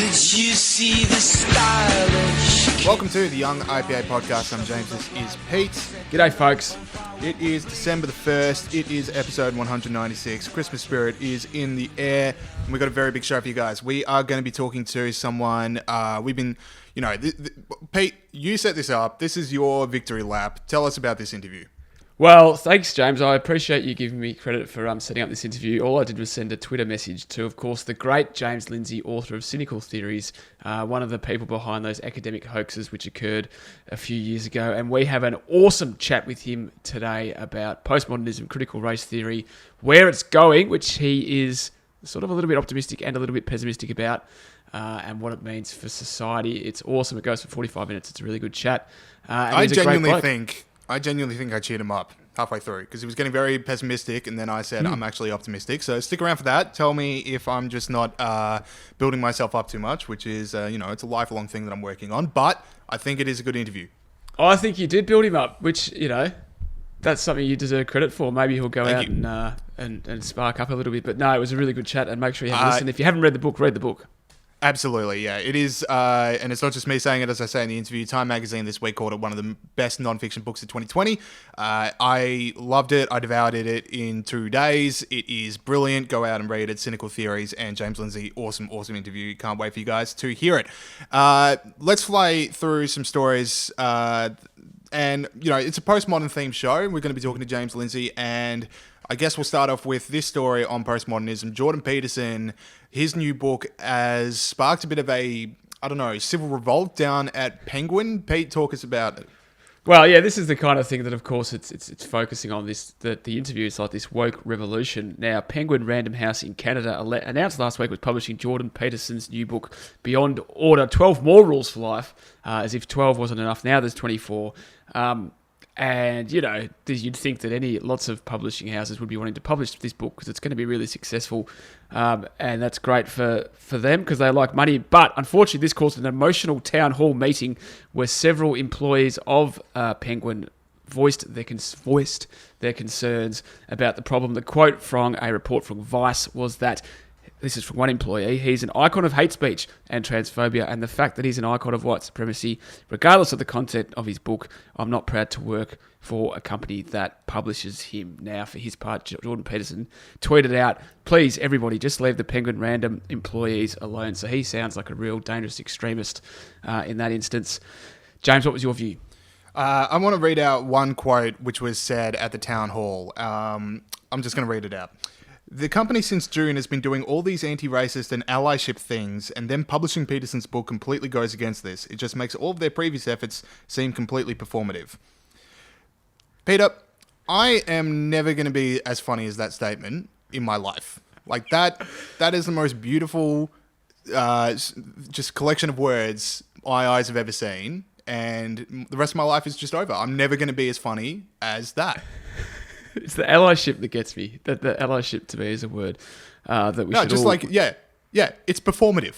you see the stylish? Welcome to the Young IPA podcast. I'm James. This is Pete. G'day, folks. It is December the 1st. It is episode 196. Christmas spirit is in the air. And we've got a very big show for you guys. We are going to be talking to someone we've been, Pete, you set this up. This is your victory lap. Tell us about this interview. Well, thanks, James. I appreciate you giving me credit for setting up this interview. All I did was send a Twitter message to, of course, the great James Lindsay, author of Cynical Theories, one of the people behind those academic hoaxes which occurred a few years ago. And we have an awesome chat with him today about postmodernism, critical race theory, where it's going, which he is sort of a little bit optimistic and a little bit pessimistic about, and what it means for society. It's awesome. It goes for 45 minutes. It's a really good chat. I genuinely think I cheered him up halfway through because he was getting very pessimistic, and then I said, I'm actually optimistic. So stick around for that. Tell me if I'm just not building myself up too much, which is, it's a lifelong thing that I'm working on. But I think it is a good interview. I think you did build him up, which, that's something you deserve credit for. Maybe he'll go out and spark up a little bit. But no, it was a really good chat, and make sure you have a listen. If you haven't read the book, read the book. Absolutely, yeah. It is, and it's not just me saying it, as I say in the interview. Time magazine this week called it one of the best non-fiction books of 2020. I loved it. I devoured it in 2 days. It is brilliant. Go out and read it. Cynical Theories and James Lindsay. Awesome interview. Can't wait for you guys to hear it. Let's fly through some stories. And, it's a postmodern themed show. We're going to be talking to James Lindsay, and I guess we'll start off with this story on postmodernism. Jordan Peterson, his new book has sparked a bit of a, civil revolt down at Penguin. Pete, talk us about it. Well, yeah, this is the kind of thing that, of course, it's focusing on this. The interview is like this woke revolution. Now, Penguin Random House in Canada announced last week was publishing Jordan Peterson's new book, Beyond Order, 12 More Rules for Life, as if 12 wasn't enough. Now there's 24. And, you'd think that lots of publishing houses would be wanting to publish this book because it's going to be really successful. And that's great for them because they like money. But unfortunately, this caused an emotional town hall meeting where several employees of Penguin voiced their concerns about the problem. The quote from a report from Vice was that, this is from one employee, he's an icon of hate speech and transphobia, and the fact that he's an icon of white supremacy, regardless of the content of his book, I'm not proud to work for a company that publishes him. Now, for his part, Jordan Peterson tweeted out, please, everybody, just leave the Penguin Random employees alone. So he sounds like a real dangerous extremist in that instance. James, what was your view? I want to read out one quote which was said at the town hall. I'm just going to read it out. The company since June has been doing all these anti-racist and allyship things, and then publishing Peterson's book completely goes against this. It just makes all of their previous efforts seem completely performative. Peter, I am never going to be as funny as that statement in my life. Like that is the most beautiful just collection of words my eyes have ever seen, and the rest of my life is just over. I'm never going to be as funny as that. It's the allyship that gets me. The allyship to me is a word that we should all... it's performative.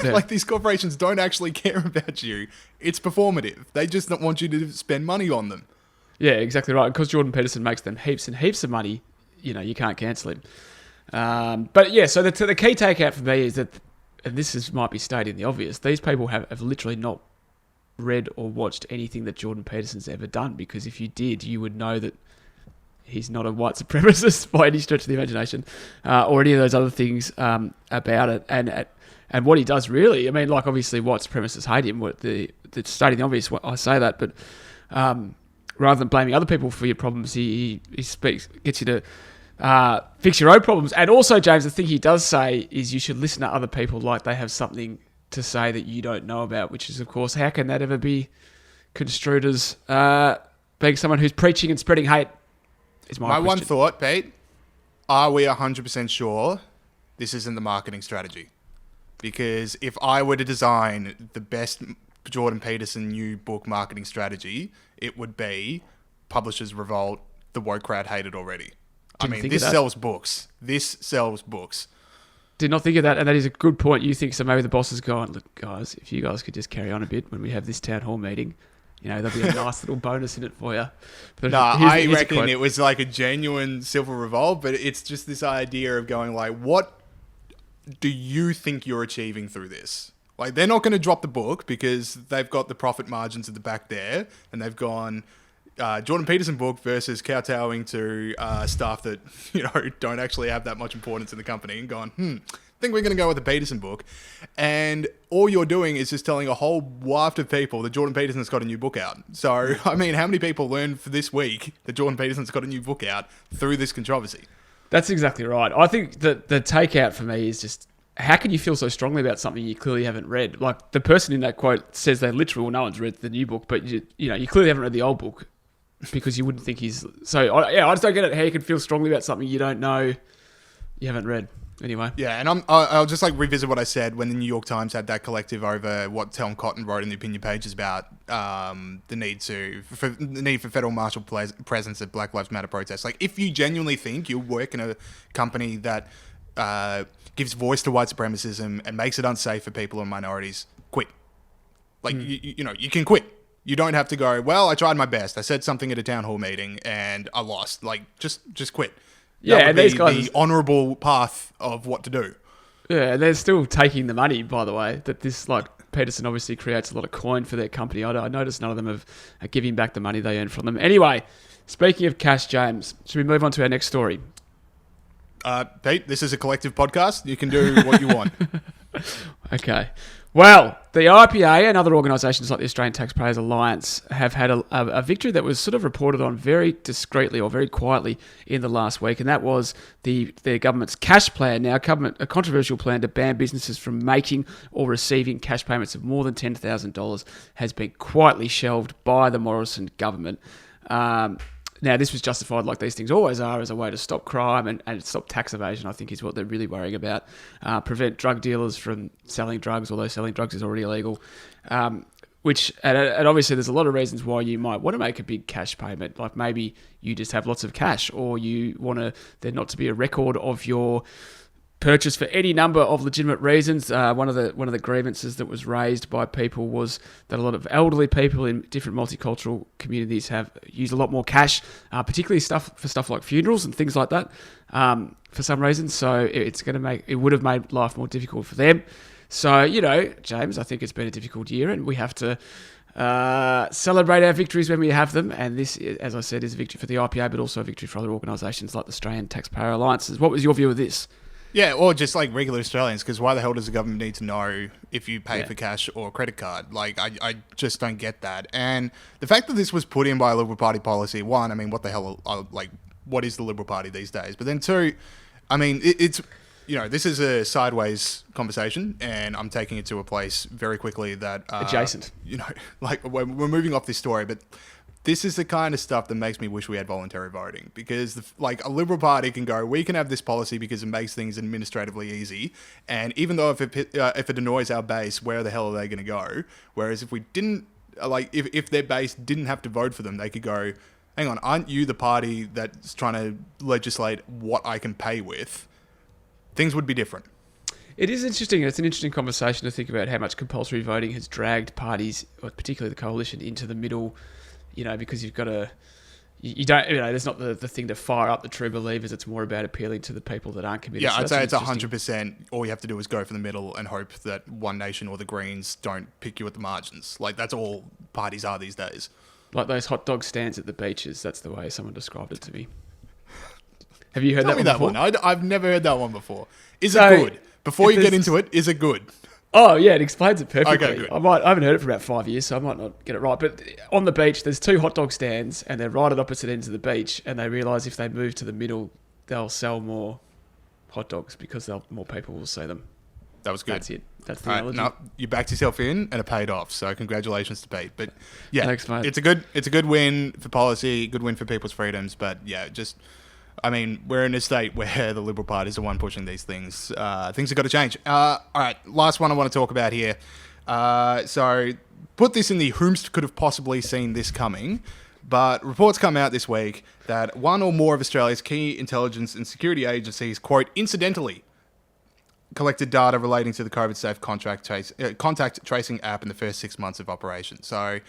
Like these corporations don't actually care about you. It's performative. They just don't want you to spend money on them. Yeah, exactly right. Because Jordan Peterson makes them heaps and heaps of money, you can't cancel him. But yeah, so the key takeout for me is that, and might be stating the obvious, these people have literally not read or watched anything that Jordan Peterson's ever done, because if you did, you would know that he's not a white supremacist by any stretch of the imagination, or any of those other things about it. And what he does really, obviously white supremacists hate him. The stating the obvious, I say that, but rather than blaming other people for your problems, he gets you to fix your own problems. And also, James, the thing he does say is you should listen to other people like they have something to say that you don't know about, which is, of course, how can that ever be construed as being someone who's preaching and spreading hate? My one thought, Pete, are we 100% sure this isn't the marketing strategy? Because if I were to design the best Jordan Peterson new book marketing strategy, it would be publishers revolt, the woke crowd hate it already. This sells books. This sells books. Did not think of that, and that is a good point. You think so? Maybe the boss is going, look, guys, if you guys could just carry on a bit when we have this town hall meeting, there'll be a nice little bonus in it for you. But I reckon it was like a genuine civil revolt, but it's just this idea of going like, what do you think you're achieving through this? Like, they're not going to drop the book because they've got the profit margins at the back there, and they've gone Jordan Peterson book versus kowtowing to staff that, don't actually have that much importance in the company, and gone, I think we're going to go with the Peterson book. And all you're doing is just telling a whole waft of people that Jordan Peterson's got a new book out. So, I mean, how many people learned for this week that Jordan Peterson's got a new book out through this controversy? That's exactly right. I think that the takeout for me is just, how can you feel so strongly about something you clearly haven't read? Like, the person in that quote says they literally, well, no one's read the new book, but you clearly haven't read the old book because you wouldn't think he's... So, I just don't get it, how you can feel strongly about something you don't know you haven't read. Anyway. Yeah, and I'll just revisit what I said when the New York Times had that collective over what Tom Cotton wrote in the opinion pages about the need for federal martial presence at Black Lives Matter protests. Like, if you genuinely think you work in a company that gives voice to white supremacism and makes it unsafe for people and minorities, quit. Like, you can quit. You don't have to go, well, I tried my best. I said something at a town hall meeting and I lost. Like, just quit. Yeah, that would and these be guys... the honourable path of what to do. Yeah, and they're still taking the money, by the way, that this, Peterson obviously creates a lot of coin for their company. I noticed none of them are giving back the money they earn from them. Anyway, speaking of cash, James, should we move on to our next story? Pete, this is a collective podcast. You can do what you want. Okay. Well, the IPA and other organisations like the Australian Taxpayers Alliance have had a victory that was sort of reported on very discreetly or very quietly in the last week, and that was their government's cash plan. Now, a controversial plan to ban businesses from making or receiving cash payments of more than $10,000 has been quietly shelved by the Morrison government. Now, this was justified, like these things always are, as a way to stop crime and stop tax evasion, I think is what they're really worrying about. Prevent drug dealers from selling drugs, although selling drugs is already illegal. And obviously there's a lot of reasons why you might want to make a big cash payment. Like, maybe you just have lots of cash, or you want there not to be a record of your purchase for any number of legitimate reasons. One of the grievances that was raised by people was that a lot of elderly people in different multicultural communities have used a lot more cash, particularly for stuff like funerals and things like that, for some reason. So it would have made life more difficult for them. So, James, I think it's been a difficult year, and we have to celebrate our victories when we have them. And this, as I said, is a victory for the IPA, but also a victory for other organisations like the Australian Taxpayer Alliances. What was your view of this? Yeah, or just like regular Australians, because why the hell does the government need to know if you pay for cash or credit card? Like, I just don't get that. And the fact that this was put in by a Liberal Party policy, one, I mean, what the hell, what is the Liberal Party these days? But then two, I mean, it's, this is a sideways conversation, and I'm taking it to a place very quickly that... adjacent. We're moving off this story, but... This is the kind of stuff that makes me wish we had voluntary voting, because a Liberal Party can go, we can have this policy because it makes things administratively easy, and even though if it annoys our base, where the hell are they going to go? Whereas if we didn't, if their base didn't have to vote for them, they could go, hang on, aren't you the party that's trying to legislate what I can pay with? Things would be different. It is interesting. It's an interesting conversation to think about how much compulsory voting has dragged parties, particularly the coalition, into the middle. Because you've got to, you don't, there's not the thing to fire up the true believers. It's more about appealing to the people that aren't committed. Yeah, I'd say it's 100%. All you have to do is go for the middle and hope that One Nation or the Greens don't pick you at the margins. Like, that's all parties are these days. Like those hot dog stands at the beaches. That's the way someone described it to me. Have you heard Tell that me one that before? one. I've never heard that one before. Is it good? Before you get into it, is it good? Oh, yeah, it explains it perfectly. Okay, good. I haven't heard it for about 5 years, so I might not get it right. But on the beach, there's two hot dog stands, and they're right at opposite ends of the beach, and they realise if they move to the middle, they'll sell more hot dogs because more people will see them. That was good. That's it. That's the analogy. No, you backed yourself in, and it paid off. So congratulations to Pete. But yeah, thanks, mate. It's a good win for policy, good win for people's freedoms. But yeah, I mean, we're in a state where the Liberal Party is the one pushing these things. Things have got to change. All right, last one I want to talk about here. So put this in the whomst could have possibly seen this coming, but reports come out this week that one or more of Australia's key intelligence and security agencies, quote, incidentally collected data relating to the COVID-safe contact tracing app in the first 6 months of operation. So,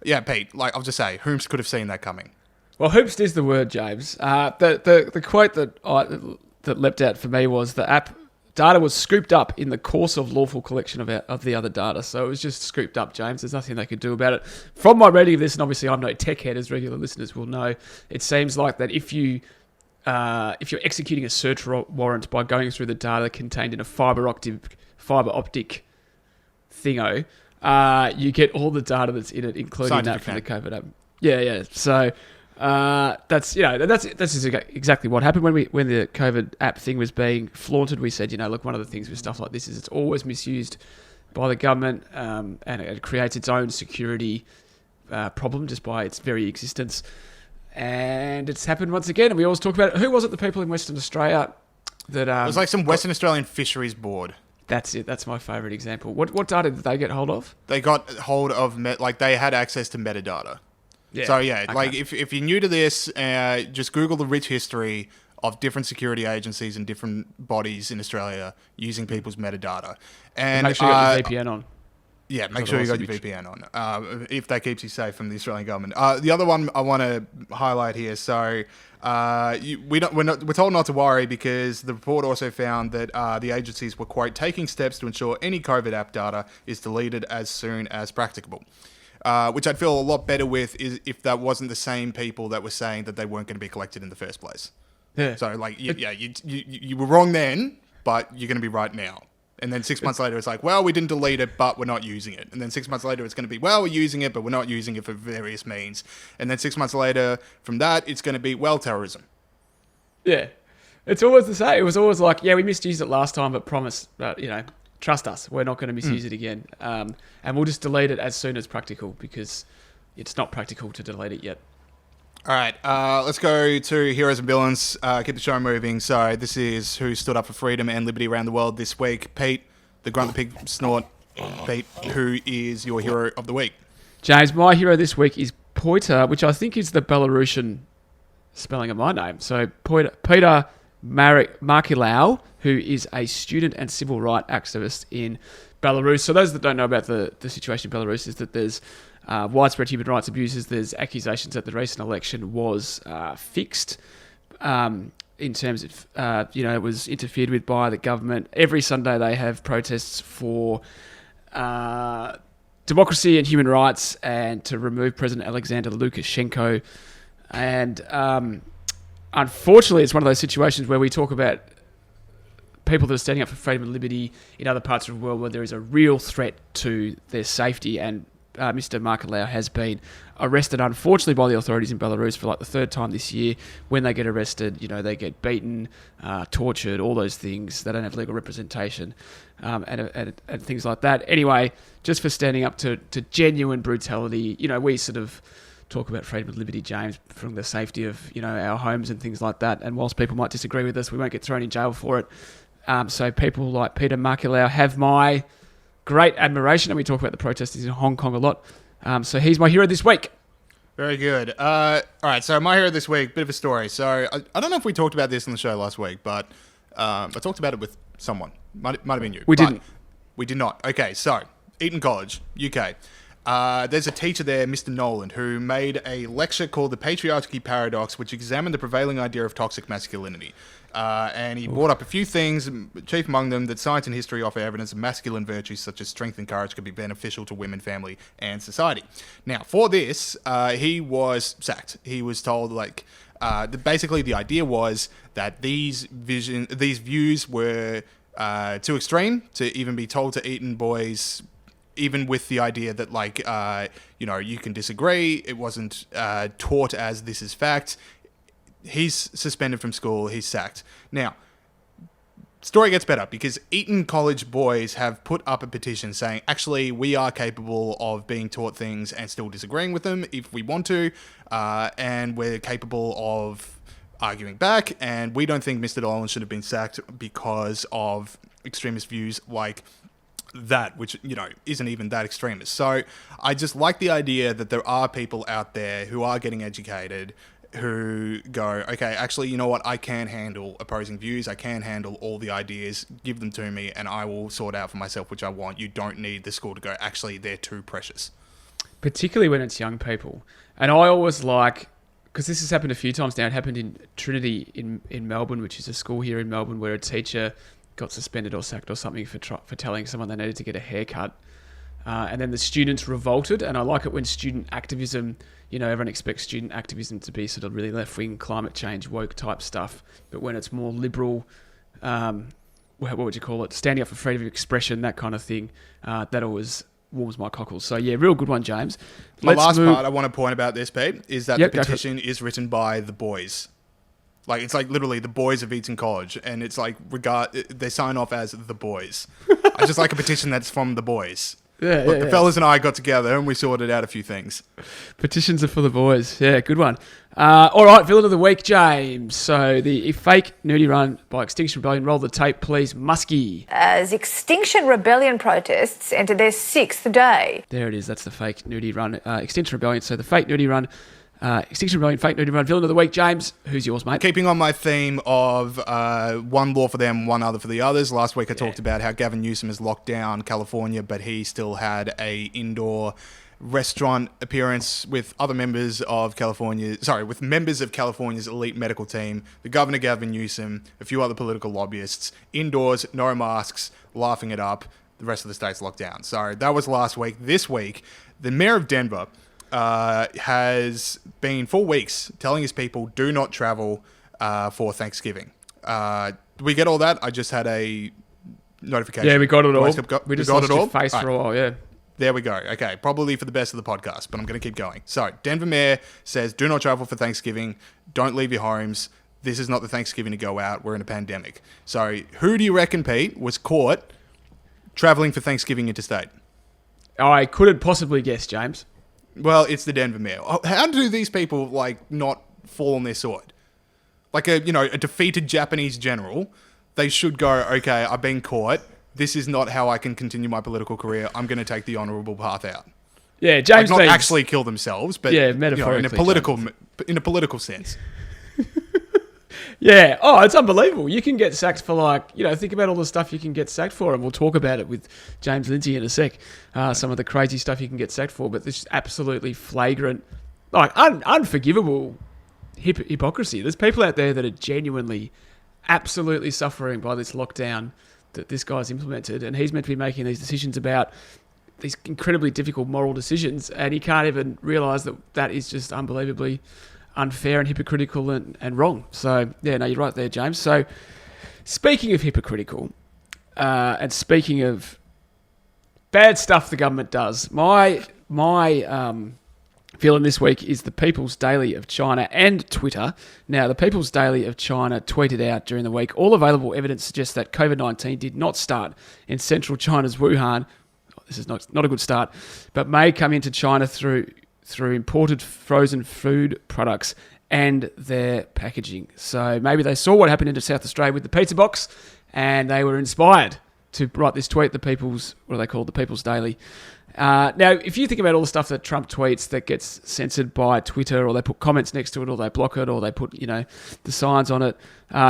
yeah, Pete, I'll just say, whomst could have seen that coming? Well, hoopst is the word, James. The quote that leapt out for me was the app data was scooped up in the course of lawful collection of the other data. So it was just scooped up, James. There's nothing they could do about it. From my reading of this, and obviously I'm no tech head, as regular listeners will know, it seems like that if you're executing a search warrant by going through the data contained in a fiber optic thingo, you get all the data that's in it, including that from the COVID app. Yeah. So that's exactly what happened when the COVID app thing was being flaunted. We said, look, one of the things with stuff like this is it's always misused by the government, and it creates its own security problem just by its very existence. And it's happened once again, and we always talk about it. Who was it? The people in Western Australia that it was like some Western Australian Fisheries Board. That's it. That's my favourite example. What data did they get hold of? They got hold of they had access to metadata. Yeah. So yeah, okay. Like if you're new to this, just Google the rich history of different security agencies and different bodies in Australia using people's metadata. And make sure you got your VPN on. Yeah, make sure you got your VPN on, if that keeps you safe from the Australian government. The other one I want to highlight here, so we're told not to worry because the report also found that the agencies were, quote, taking steps to ensure any COVID app data is deleted as soon as practicable. Which I'd feel a lot better with is if that wasn't the same people that were saying that they weren't going to be collected in the first place. Yeah. So, like, you were wrong then, but you're going to be right now. And then 6 months later, it's like, well, we didn't delete it, but we're not using it. And then 6 months later, it's going to be, well, we're using it, but we're not using it for various means. And then 6 months later, from that, it's going to be, well, terrorism. Yeah. It's always the same. It was always like, yeah, we misused it last time, but promise, trust us, we're not going to misuse it again. And we'll just delete it as soon as practical because it's not practical to delete it yet. All right, let's go to Heroes and Villains. Keep the show moving. So this is who stood up for freedom and liberty around the world this week. Pete, the grunt, the pig snort. Pete, who is your hero of the week? James, my hero this week is Poita, which I think is the Belarusian spelling of my name. So Peter Markilau, who is a student and civil rights activist in Belarus. So those that don't know about the situation in Belarus is that there's widespread human rights abuses. There's accusations that the recent election was fixed in terms of, it was interfered with by the government. Every Sunday they have protests for democracy and human rights and to remove President Alexander Lukashenko. And unfortunately, it's one of those situations where we talk about people that are standing up for freedom and liberty in other parts of the world where there is a real threat to their safety, and Mr. Markilau has been arrested, unfortunately, by the authorities in Belarus for like the third time this year. When they get arrested, they get beaten, tortured, all those things. They don't have legal representation, and things like that. Anyway, just for standing up to genuine brutality, we sort of talk about freedom and liberty, James, from the safety of our homes and things like that. And whilst people might disagree with us, we won't get thrown in jail for it. So people like Peter Markilau have my great admiration, and we talk about the protesters in Hong Kong a lot. So he's my hero this week. Very good. All right, so my hero this week, bit of a story. So I don't know if we talked about this on the show last week, but I talked about it with someone. Might have been you. We didn't. We did not. Okay, so Eton College, UK. There's a teacher there, Mr. Nolan, who made a lecture called The Patriarchy Paradox, which examined the prevailing idea of toxic masculinity. And he brought up a few things, chief among them that science and history offer evidence of masculine virtues such as strength and courage could be beneficial to women, family, and society. Now, for this, he was sacked. He was told, basically the idea was that these views were too extreme to even be told to Eton boys, even with the idea that, you can disagree. It wasn't taught as this is fact. He's suspended from school. He's sacked. Now, story gets better because Eton College boys have put up a petition saying, actually, we are capable of being taught things and still disagreeing with them if we want to, and we're capable of arguing back, and we don't think Mr. Dolan should have been sacked because of extremist views like that, which, isn't even that extremist. So I just like the idea that there are people out there who are getting educated who go, okay, actually, you know what? I can handle opposing views. I can handle all the ideas. Give them to me and I will sort out for myself which I want. You don't need the school to go, actually, they're too precious. Particularly when it's young people. And I always because this has happened a few times now. It happened in Trinity in Melbourne, which is a school here in Melbourne where a teacher got suspended or sacked or something for telling someone they needed to get a haircut. And then the students revolted, and I like it when student activism, everyone expects student activism to be sort of really left-wing, climate change, woke type stuff, but when it's more liberal, what would you call it, standing up for freedom of expression, that kind of thing, that always warms my cockles. So yeah, real good one, James. My last part I want to point about this, Pete, is that the petition is written by the boys. Like, it's like literally the boys of Eton College, and it's like they sign off as the boys. I just like a petition that's from the boys. The fellas and I got together and we sorted out a few things. Petitions are for the boys. Yeah, good one. All right, villain of the week, James. So the fake nudie run by Extinction Rebellion. Roll the tape, please, Muskie. As Extinction Rebellion protests enter their 6th day. There it is. That's the fake nudie run. Extinction Rebellion. So the fake nudie run. Extinction Rebellion, fake nudie run. Villain of the week, James. Who's yours, mate? Keeping on my theme of one law for them, one other for the others. Last week I talked about how Gavin Newsom has locked down California, but he still had a indoor restaurant appearance with members of California's elite medical team, the governor Gavin Newsom, a few other political lobbyists, indoors, no masks, laughing it up. The rest of the state's locked down. So that was last week. This week, the mayor of Denver has been for weeks telling his people do not travel for Thanksgiving. We get all that? I just had a notification. Yeah, we got it all. We just got it all. Face for a while, yeah. There we go. Okay, probably for the best of the podcast, but I'm going to keep going. So, Denver mayor says do not travel for Thanksgiving. Don't leave your homes. This is not the Thanksgiving to go out. We're in a pandemic. So, who do you reckon, Pete, was caught traveling for Thanksgiving interstate? I couldn't possibly guess, James. Well, it's the Denver mayor. How do these people, not fall on their sword? Like a defeated Japanese general, they should go, okay, I've been caught. This is not how I can continue my political career. I'm going to take the honourable path out. Yeah, James not actually kill themselves, but metaphorically, in a political sense. Yeah. Oh, it's unbelievable. You can get sacked for think about all the stuff you can get sacked for, and we'll talk about it with James Lindsay in a sec. Some of the crazy stuff you can get sacked for, but this is absolutely flagrant, unforgivable hypocrisy. There's people out there that are genuinely, absolutely suffering by this lockdown that this guy's implemented, and he's meant to be making these decisions about these incredibly difficult moral decisions, and he can't even realise that is just unbelievably unfair and hypocritical and wrong. So, yeah, no, you're right there, James. So, speaking of hypocritical, and speaking of bad stuff the government does, my villain this week is the People's Daily of China and Twitter. Now, the People's Daily of China tweeted out during the week, all available evidence suggests that COVID-19 did not start in central China's Wuhan. This is not a good start, but may come into China through imported frozen food products and their packaging. So maybe they saw what happened in South Australia with the pizza box, and they were inspired to write this tweet, the People's Daily. Now, if you think about all the stuff that Trump tweets that gets censored by Twitter, or they put comments next to it, or they block it, or they put the signs on it,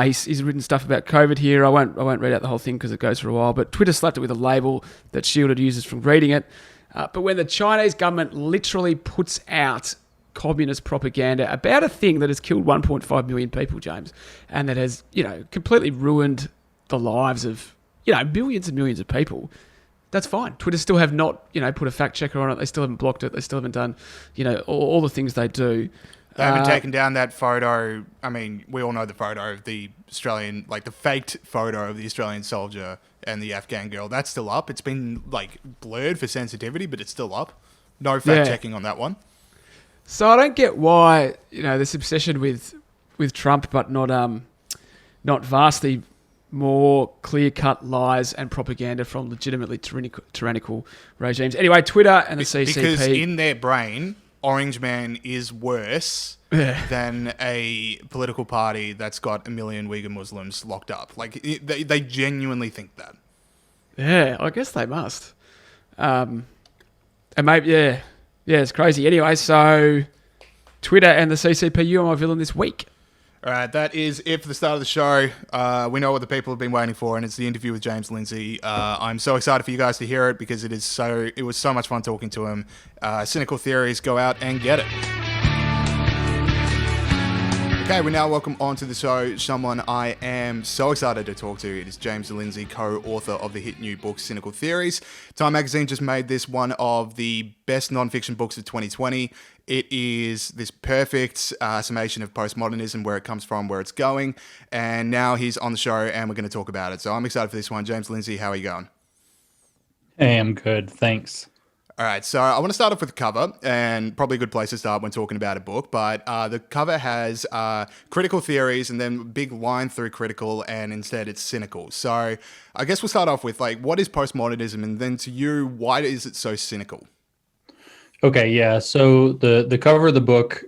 he's written stuff about COVID here. I won't read out the whole thing because it goes for a while, but Twitter slapped it with a label that shielded users from reading it. But when the Chinese government literally puts out communist propaganda about a thing that has killed 1.5 million people, James, and that has completely ruined the lives of millions and millions of people, that's fine. Twitter still have not, put a fact checker on it. They still haven't blocked it. They still haven't done, all the things they do. They haven't taken down that photo. I mean, we all know the photo of the Australian, the faked photo of the Australian soldier and the Afghan girl. That's still up. It's been, blurred for sensitivity, but it's still up. No fact checking on that one. So I don't get why, this obsession with Trump, but not vastly more clear-cut lies and propaganda from legitimately tyrannical regimes. Anyway, Twitter and the CCP... Because in their brain, Orange Man is worse than a political party that's got 1 million Uyghur Muslims locked up. They genuinely think that. Yeah, I guess they must. And maybe, it's crazy. Anyway, so Twitter and the CCP, you are my villain this week. All right, that is it for the start of the show. We know what the people have been waiting for, and it's the interview with James Lindsay. I'm so excited for you guys to hear it because it was so much fun talking to him. Cynical Theories, go out and get it. Okay, we now welcome onto the show someone I am so excited to talk to. It is James Lindsay, co-author of the hit new book, Cynical Theories. Time magazine just made this one of the best non-fiction books of 2020. It is this perfect summation of postmodernism, where it comes from, where it's going, and now he's on the show and we're going to talk about it. So I'm excited for this one. James Lindsay, how are you going? Hey, I'm good, thanks. All right, so I want to start off with the cover, and probably a good place to start when talking about a book, but the cover has critical theories and then big line through critical, and instead it's cynical. So I guess we'll start off with, like, what is postmodernism, and then to you, why is it so cynical? Okay, yeah, so the cover of the book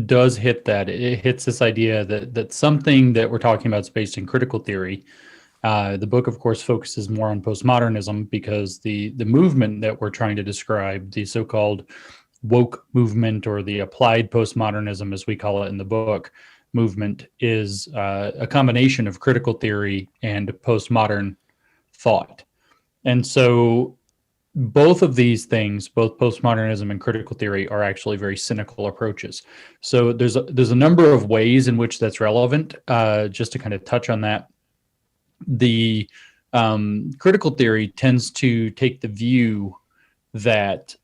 does hit that. It hits this idea that something that we're talking about is based in critical theory. The book, of course, focuses more on postmodernism because the movement that we're trying to describe, the so-called woke movement, or the applied postmodernism, as we call it in the book, movement, is a combination of critical theory and postmodern thought. And so both of these things, both postmodernism and critical theory, are actually very cynical approaches. So there's a number of ways in which that's relevant. Just to kind of touch on that, the critical theory tends to take the view that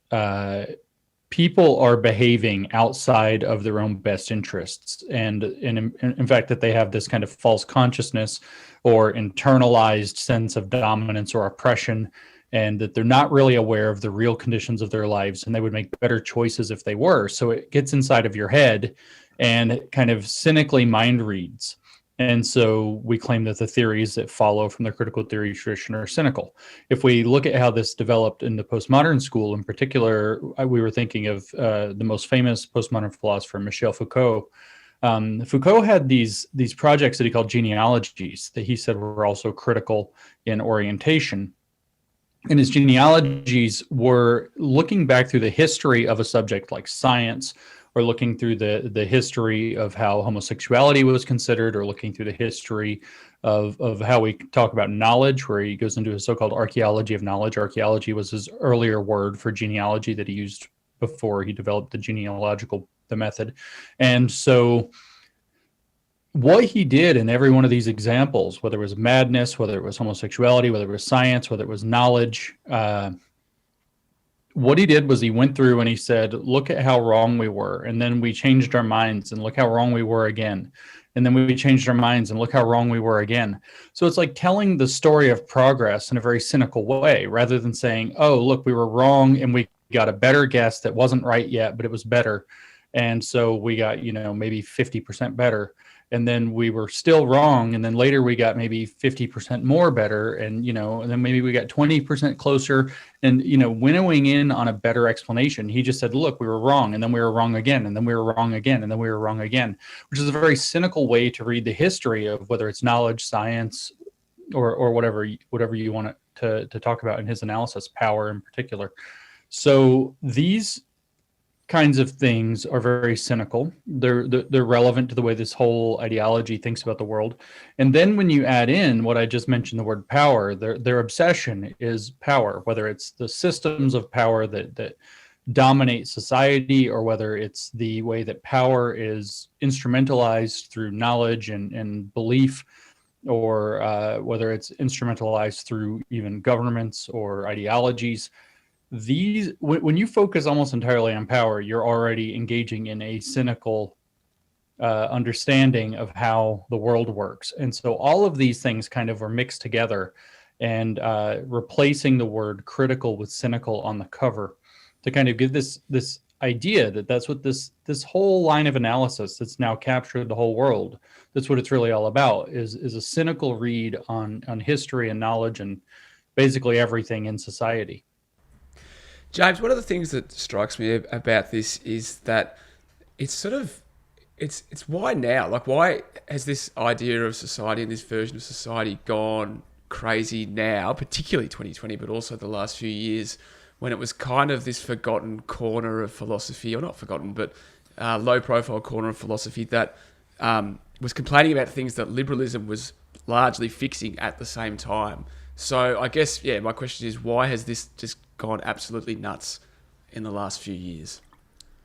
people are behaving outside of their own best interests, and in fact that they have this kind of false consciousness or internalized sense of dominance or oppression, and that they're not really aware of the real conditions of their lives, and they would make better choices if they were. So it gets inside of your head and kind of cynically mind reads. And so we claim that the theories that follow from the critical theory tradition are cynical. If we look at how this developed in the postmodern school in particular, we were thinking of the most famous postmodern philosopher, Michel Foucault. Foucault had these projects that he called genealogies that he said were also critical in orientation. And his genealogies were looking back through the history of a subject like science, or looking through the history of how homosexuality was considered, or looking through the history of how we talk about knowledge, where he goes into a so-called archaeology of knowledge. Archaeology was his earlier word for genealogy that he used before he developed the method. And so what he did in every one of these examples, whether it was madness, whether it was homosexuality, whether it was science, whether it was knowledge, what he did was he went through and he said, look at how wrong we were. And then we changed our minds, and look how wrong we were again. And then we changed our minds, and look how wrong we were again. So it's like telling the story of progress in a very cynical way, rather than saying, oh, look, we were wrong and we got a better guess that wasn't right yet, but it was better. And so we got, maybe 50% better. And then we were still wrong. And then later we got maybe 50% more better. And, and then maybe we got 20% closer, and, winnowing in on a better explanation. He just said, look, we were wrong. And then we were wrong again. And then we were wrong again. And then we were wrong again, which is a very cynical way to read the history of whether it's knowledge, science, or whatever you want to talk about in his analysis, power in particular. So these kinds of things are very cynical. They're relevant to the way this whole ideology thinks about the world. And then when you add in what I just mentioned, the word power, their obsession is power, whether it's the systems of power that dominate society, or whether it's the way that power is instrumentalized through knowledge and belief, or whether it's instrumentalized through even governments or ideologies. When you focus almost entirely on power, you're already engaging in a cynical understanding of how the world works. And so all of these things kind of are mixed together, and replacing the word critical with cynical on the cover to kind of give this idea that that's what this whole line of analysis that's now captured the whole world, that's what it's really all about, is a cynical read on history and knowledge and basically everything in society. James, one of the things that strikes me about this is that it's sort of, it's why now? Like, why has this idea of society and this version of society gone crazy now, particularly 2020, but also the last few years, when it was kind of this forgotten corner of philosophy, or not forgotten, but low-profile corner of philosophy that was complaining about things that liberalism was largely fixing at the same time. So I guess, yeah, my question is, why has this just gone absolutely nuts in the last few years?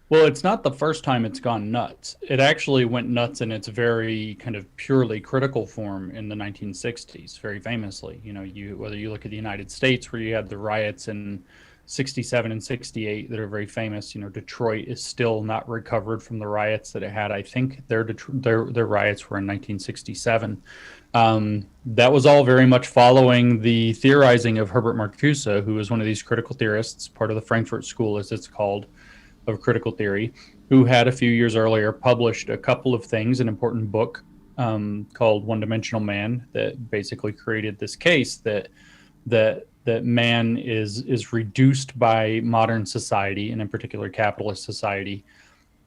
Well, it's not the first time it's gone nuts. It actually went nuts in its very kind of purely critical form in the 1960s, very famously. You know, whether you look at the United States, where you had the riots in 67 and 68 that are very famous. You know, Detroit is still not recovered from the riots that it had. I think their riots were in 1967. That was all very much following the theorizing of Herbert Marcuse, who was one of these critical theorists, part of the Frankfurt School, as it's called, of critical theory, who had a few years earlier published a couple of things, an important book called One Dimensional Man, that basically created this case that man is reduced by modern society, and in particular capitalist society,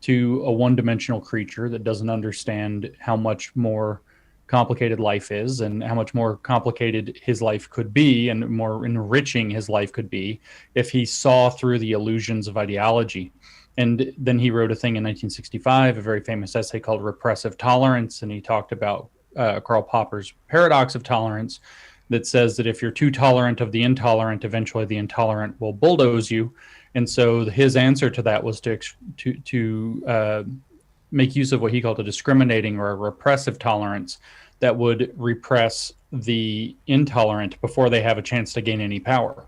to a one-dimensional creature that doesn't understand how much more complicated life is and how much more complicated his life could be and more enriching his life could be if he saw through the illusions of ideology. And then he wrote a thing in 1965, a very famous essay called Repressive Tolerance, and he talked about Karl Popper's paradox of tolerance, that says that if you're too tolerant of the intolerant, eventually the intolerant will bulldoze you. And so his answer to that was to make use of what he called a discriminating or a repressive tolerance that would repress the intolerant before they have a chance to gain any power.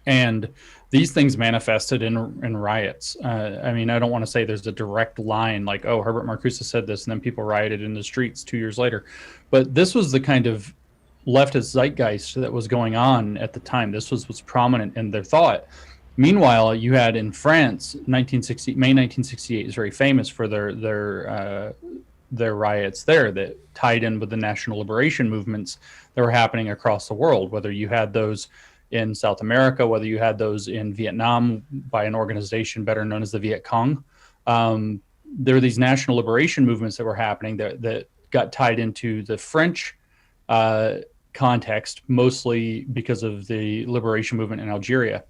And these things manifested in riots. I mean, I don't want to say there's a direct line like, oh, Herbert Marcuse said this, and then people rioted in the streets 2 years later. But this was the kind of leftist zeitgeist that was going on at the time. This was prominent in their thought. Meanwhile, you had in France, May 1968 is very famous for their riots there that tied in with the national liberation movements that were happening across the world, whether you had those in South America, whether you had those in Vietnam by an organization better known as the Viet Cong. There were these national liberation movements that were happening that got tied into the French context, mostly because of the liberation movement in Algeria,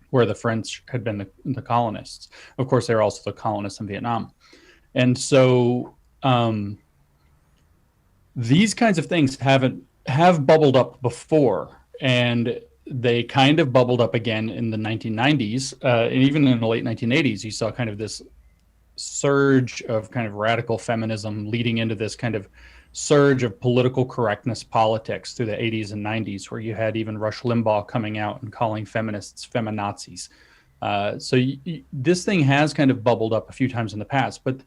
where the French had been the colonists. Of course, they were also the colonists in Vietnam. And so these kinds of things have bubbled up before, and they kind of bubbled up again in the 1990s. And even in the late 1980s, you saw kind of this surge of kind of radical feminism leading into this kind of surge of political correctness politics through the 80s and 90s, where you had even Rush Limbaugh coming out and calling feminists feminazis. So this thing has kind of bubbled up a few times in the past, but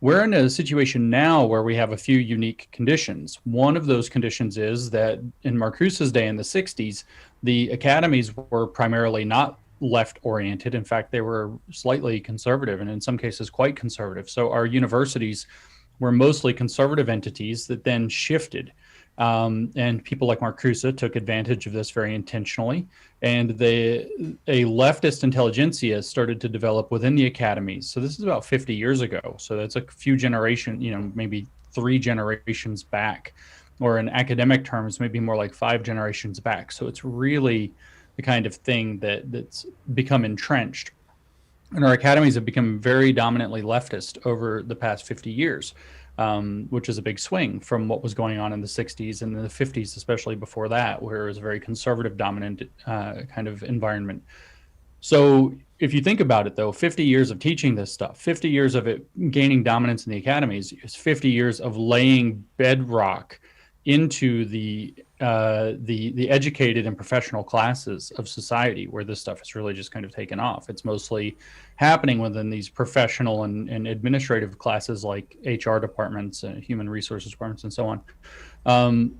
we're in a situation now where we have a few unique conditions. One of those conditions is that in Marcuse's day in the 60s, the academies were primarily not left-oriented. In fact, they were slightly conservative, and in some cases quite conservative. So our universities were mostly conservative entities that then shifted. And people like Marcuse took advantage of this very intentionally. And a leftist intelligentsia started to develop within the academies. So this is about 50 years ago. So that's a few generations, maybe 3 generations back, or in academic terms, maybe more like 5 generations back. So it's really the kind of thing that's become entrenched. And our academies have become very dominantly leftist over the past 50 years, which is a big swing from what was going on in the 60s and the 50s, especially before that, where it was a very conservative dominant kind of environment. So if you think about it, though, 50 years of teaching this stuff, 50 years of it gaining dominance in the academies is 50 years of laying bedrock into the educated and professional classes of society, where this stuff has really just kind of taken off. It's mostly happening within these professional and administrative classes like HR departments and human resources departments and so on.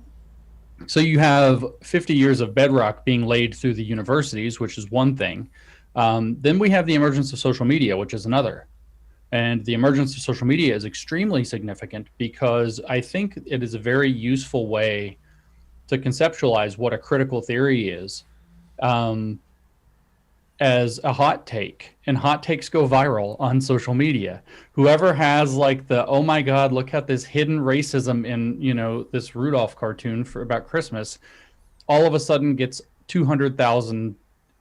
So you have 50 years of bedrock being laid through the universities, which is one thing. Then we have the emergence of social media, which is another. And the emergence of social media is extremely significant because I think it is a very useful way to conceptualize what a critical theory is as a hot take. And hot takes go viral on social media. Whoever has like the, oh my God, look at this hidden racism in, this Rudolph cartoon about Christmas, all of a sudden gets 200,000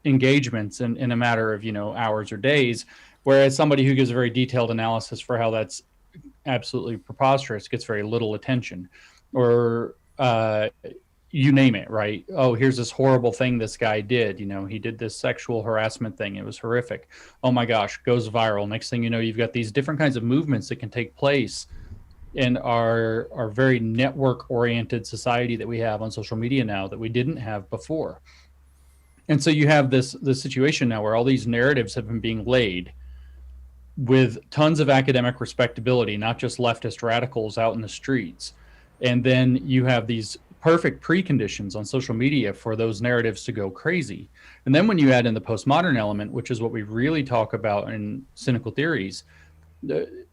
engagements in a matter of, hours or days. Whereas somebody who gives a very detailed analysis for how that's absolutely preposterous gets very little attention. Or, you name it, right? Oh, here's this horrible thing this guy did. He did this sexual harassment thing. It was horrific. Oh my gosh, goes viral. Next thing you know, you've got these different kinds of movements that can take place in our very network-oriented society that we have on social media now that we didn't have before. And so you have this situation now where all these narratives have been being laid with tons of academic respectability, not just leftist radicals out in the streets. And then you have these perfect preconditions on social media for those narratives to go crazy. And then when you add in the postmodern element, which is what we really talk about in Cynical Theories,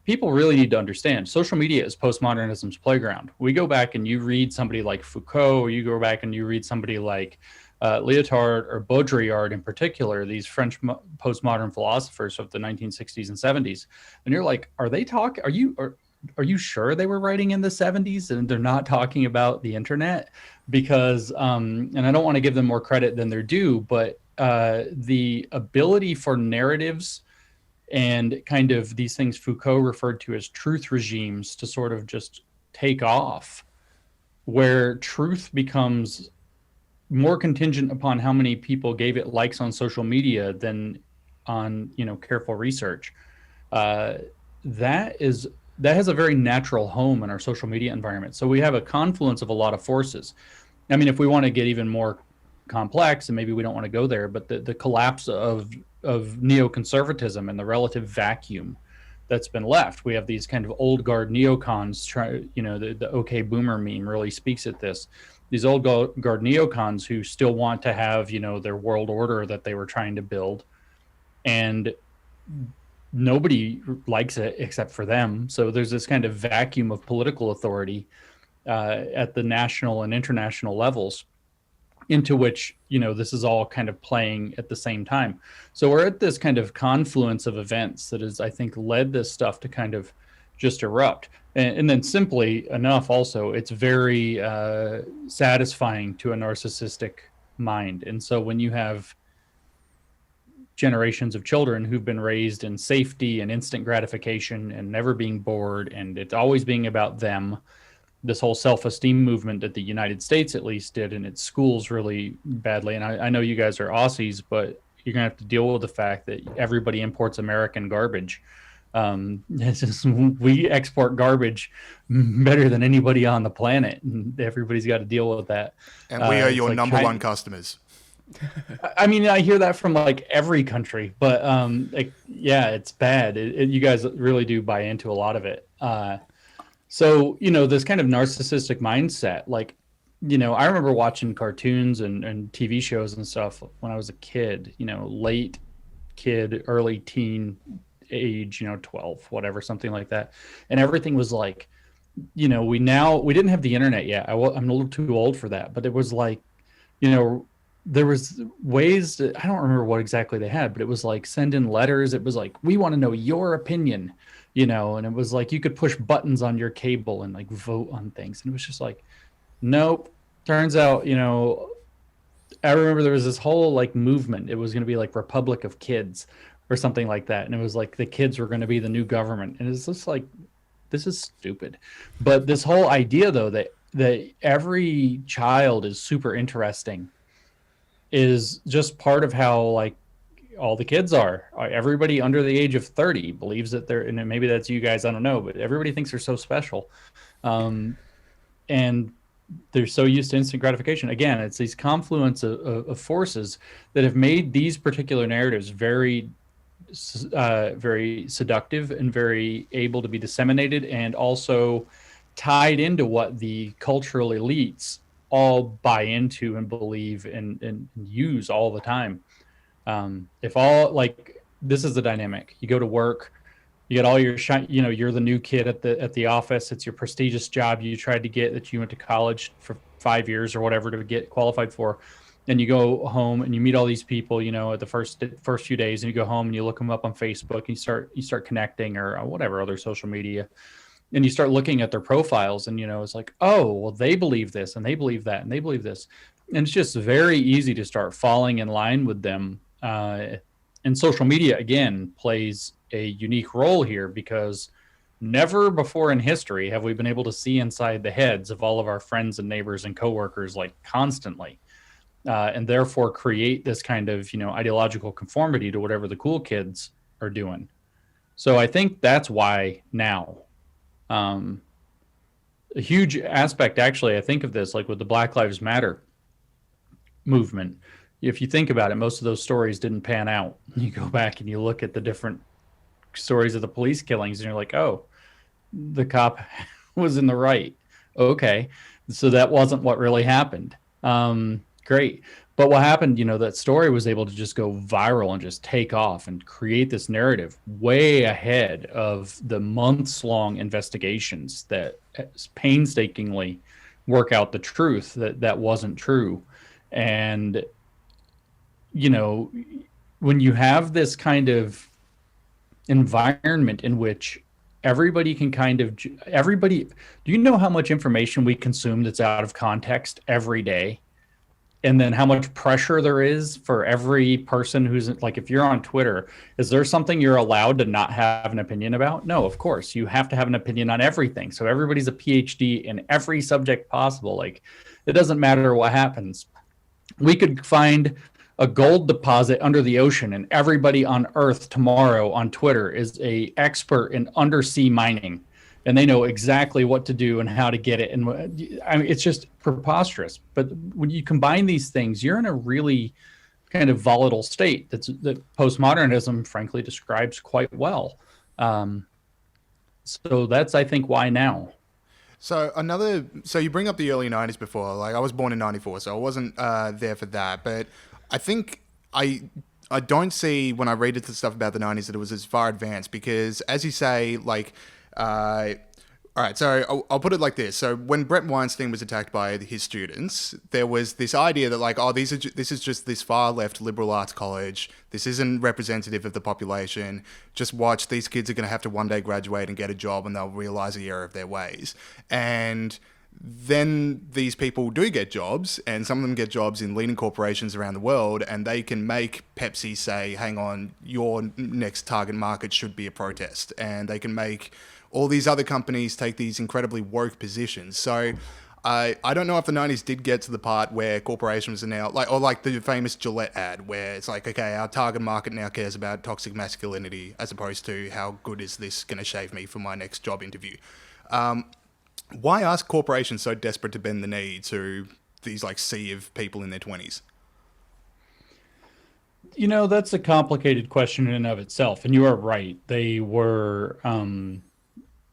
people really need to understand social media is postmodernism's playground. We go back and you read somebody like Foucault, or you go back and you read somebody like Lyotard or Baudrillard in particular, these French postmodern philosophers of the 1960s and 70s. And you're like, are you sure they were writing in the 70s and they're not talking about the internet? Because, and I don't want to give them more credit than they're due, but the ability for narratives and kind of these things Foucault referred to as truth regimes to sort of just take off, where truth becomes more contingent upon how many people gave it likes on social media than on, careful research. That has a very natural home in our social media environment. So we have a confluence of a lot of forces. I mean, if we want to get even more complex, and maybe we don't want to go there, but the collapse of neoconservatism and the relative vacuum that's been left. We have these kind of old guard neocons the OK Boomer meme really speaks at this. These old guard neocons who still want to have, their world order that they were trying to build. And nobody likes it except for them. So there's this kind of vacuum of political authority at the national and international levels, into which, this is all kind of playing at the same time. So we're at this kind of confluence of events that has, I think, led this stuff to kind of just erupt. And then simply enough, also, it's very satisfying to a narcissistic mind. And so when you have generations of children who've been raised in safety and instant gratification and never being bored, and it's always being about them, this whole self-esteem movement that the United States at least did in its schools really badly. And I know you guys are Aussies, but you're gonna have to deal with the fact that everybody imports American garbage. It's just, we export garbage better than anybody on the planet, and everybody's got to deal with that. And we are your number one customers. I mean, I hear that from like every country, but yeah, it's bad. You guys really do buy into a lot of it. So, this kind of narcissistic mindset, like, I remember watching cartoons and TV shows and stuff when I was a kid, late kid, early teen age, 12, whatever, something like that. And everything was like, we didn't have the internet yet. I'm a little too old for that, but it was like, there was ways that, I don't remember what exactly they had, but it was like send in letters. It was like, we want to know your opinion, and it was like you could push buttons on your cable and like vote on things. And it was just like, nope. Turns out, I remember there was this whole like movement. It was going to be like Republic of Kids or something like that. And it was like the kids were going to be the new government. And it's just like, this is stupid. But this whole idea, though, that every child is super interesting is just part of how like all the kids are. Everybody under the age of 30 believes that they're, and maybe that's you guys, I don't know, but everybody thinks they're so special. And they're so used to instant gratification. Again, it's these confluence of forces that have made these particular narratives very seductive and very able to be disseminated, and also tied into what the cultural elites all buy into and believe and use all the time. If all, like, this is the dynamic. You go to work, you get all your you're the new kid at the office. It's your prestigious job you tried to get, that you went to college for 5 years or whatever to get qualified for. Then you go home and you meet all these people, at the first few days, and you go home and you look them up on Facebook and you start connecting or whatever other social media, and you start looking at their profiles, and it's like, oh, well, they believe this and they believe that and they believe this, and it's just very easy to start falling in line with them. And social media again plays a unique role here, because Never before in history have we been able to see inside the heads of all of our friends and neighbors and coworkers like constantly, and therefore create this kind of, ideological conformity to whatever the cool kids are doing. So I think that's why now. A huge aspect, actually, I think of this like with the Black Lives Matter movement. If you think about it, most of those stories didn't pan out. You go back and you look at the different stories of the police killings and you're like, oh, the cop was in the right. Okay. So that wasn't what really happened. Great. But what happened, that story was able to just go viral and just take off and create this narrative way ahead of the months-long investigations that painstakingly work out the truth that wasn't true. And, when you have this kind of environment in which everybody can do you know how much information we consume that's out of context every day? And then how much pressure there is for every person who's like, if you're on Twitter, is there something you're allowed to not have an opinion about? No, of course, you have to have an opinion on everything. So everybody's a PhD in every subject possible. Like, it doesn't matter what happens. We could find a gold deposit under the ocean and everybody on Earth tomorrow on Twitter is a expert in undersea mining. And they know exactly what to do and how to get it. And I mean, it's just preposterous. But when you combine these things, you're in a really kind of volatile state that postmodernism, frankly, describes quite well. So that's, I think, why now. So you bring up the early 90s before. Like, I was born in 94, so I wasn't there for that. But I think I don't see, when I read the stuff about the 90s, that it was as far advanced because, as you say, like... all right, so I'll put it like this. So when Brett Weinstein was attacked by his students, there was this idea that like, oh, this is just this far left liberal arts college. This isn't representative of the population. Just watch, these kids are going to have to one day graduate and get a job and they'll realize the error of their ways. And then these people do get jobs, and some of them get jobs in leading corporations around the world, and they can make Pepsi say, hang on, your next target market should be a protest. And they can make all these other companies take these incredibly woke positions. So I don't know if the 90s did get to the part where corporations are now, like the famous Gillette ad, where it's like, okay, our target market now cares about toxic masculinity as opposed to how good is this going to shave me for my next job interview. Why are corporations so desperate to bend the knee to these like sea of people in their 20s? That's a complicated question in and of itself. And you are right. They were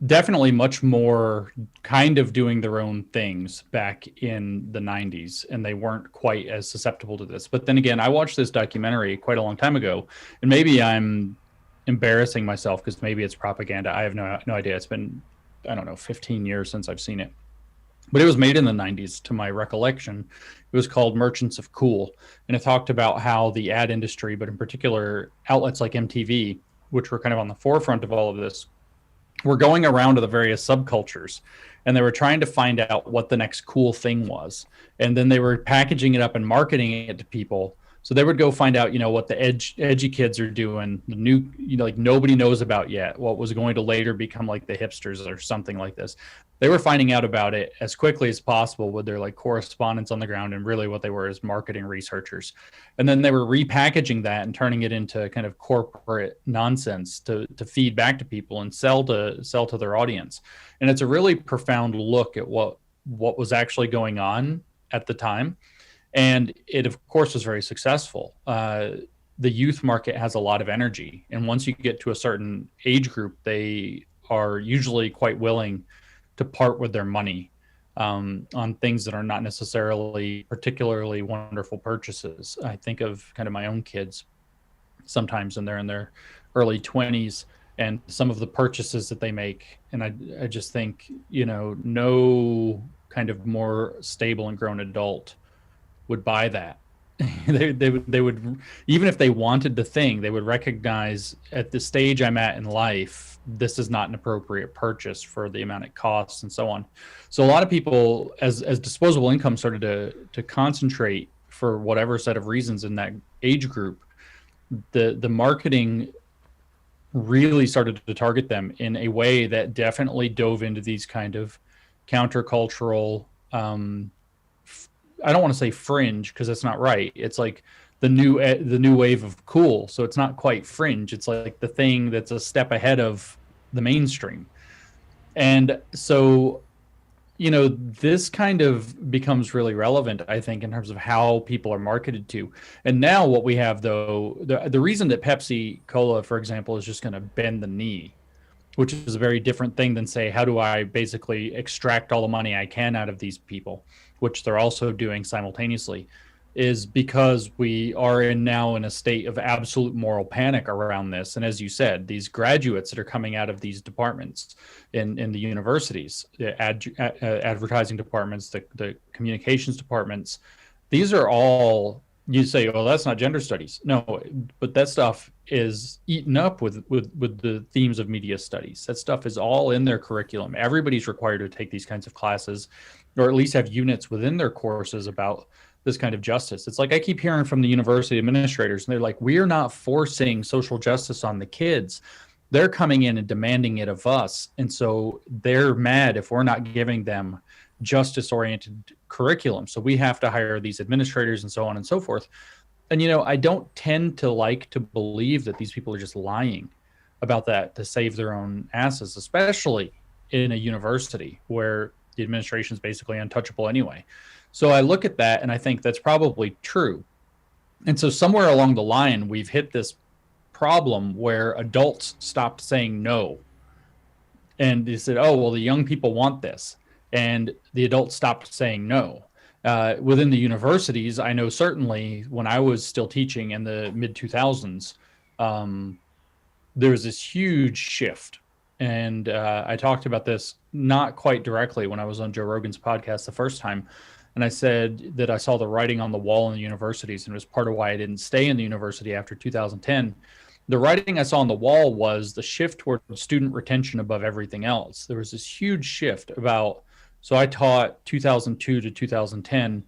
definitely much more kind of doing their own things back in the 90s, and they weren't quite as susceptible to this. But then again, I watched this documentary quite a long time ago, and maybe I'm embarrassing myself because maybe it's propaganda. I have no idea. It's been, 15 years since I've seen it. But it was made in the 90s, to my recollection. It was called Emergence of Cool. And it talked about how the ad industry, but in particular outlets like MTV, which were kind of on the forefront of all of this, were going around to the various subcultures, and they were trying to find out what the next cool thing was. And then they were packaging it up and marketing it to people. So they would go find out, what the edgy kids are doing, the new, like nobody knows about yet, what was going to later become like the hipsters or something like this. They were finding out about it as quickly as possible with their like correspondents on the ground, and really what they were is marketing researchers. And then they were repackaging that and turning it into kind of corporate nonsense to feed back to people and sell to their audience. And it's a really profound look at what was actually going on at the time. And it, of course, was very successful. The youth market has a lot of energy. And once you get to a certain age group, they are usually quite willing to part with their money on things that are not necessarily particularly wonderful purchases. I think of kind of my own kids sometimes, and they're in their early 20s, and some of the purchases that they make. And I just think, no kind of more stable and grown adult would buy that. they would, even if they wanted the thing, they would recognize at the stage I'm at in life, this is not an appropriate purchase for the amount it costs and so on. So a lot of people, as disposable income started to concentrate for whatever set of reasons in that age group, the marketing really started to target them in a way that definitely dove into these kind of countercultural, I don't want to say fringe because that's not right. It's like the new wave of cool. So it's not quite fringe. It's like the thing that's a step ahead of the mainstream. And so, this kind of becomes really relevant, I think, in terms of how people are marketed to. And now what we have, though, the reason that Pepsi Cola, for example, is just going to bend the knee, which is a very different thing than say, how do I basically extract all the money I can out of these people, which they're also doing simultaneously, is because we are now in a state of absolute moral panic around this. And as you said, these graduates that are coming out of these departments in the universities, the advertising departments, the communications departments, these are all, you say, oh, that's not gender studies. No, but that stuff is eaten up with the themes of media studies. That stuff is all in their curriculum. Everybody's required to take these kinds of classes, or at least have units within their courses about this kind of justice. It's like I keep hearing from the university administrators, and they're like, we're not forcing social justice on the kids. They're coming in and demanding it of us. And so they're mad if we're not giving them justice-oriented curriculum. So we have to hire these administrators and so on and so forth. And, I don't tend to like to believe that these people are just lying about that to save their own asses, especially in a university where the administration is basically untouchable anyway. So I look at that and I think that's probably true. And so somewhere along the line, we've hit this problem where adults stopped saying no. And they said, oh, well, the young people want this. And the adults stopped saying no. Within the universities, I know certainly when I was still teaching in the mid-2000s, there was this huge shift. And I talked about this not quite directly when I was on Joe Rogan's podcast the first time. And I said that I saw the writing on the wall in the universities, and it was part of why I didn't stay in the university after 2010. The writing I saw on the wall was the shift toward student retention above everything else. There was this huge shift so I taught 2002 to 2010.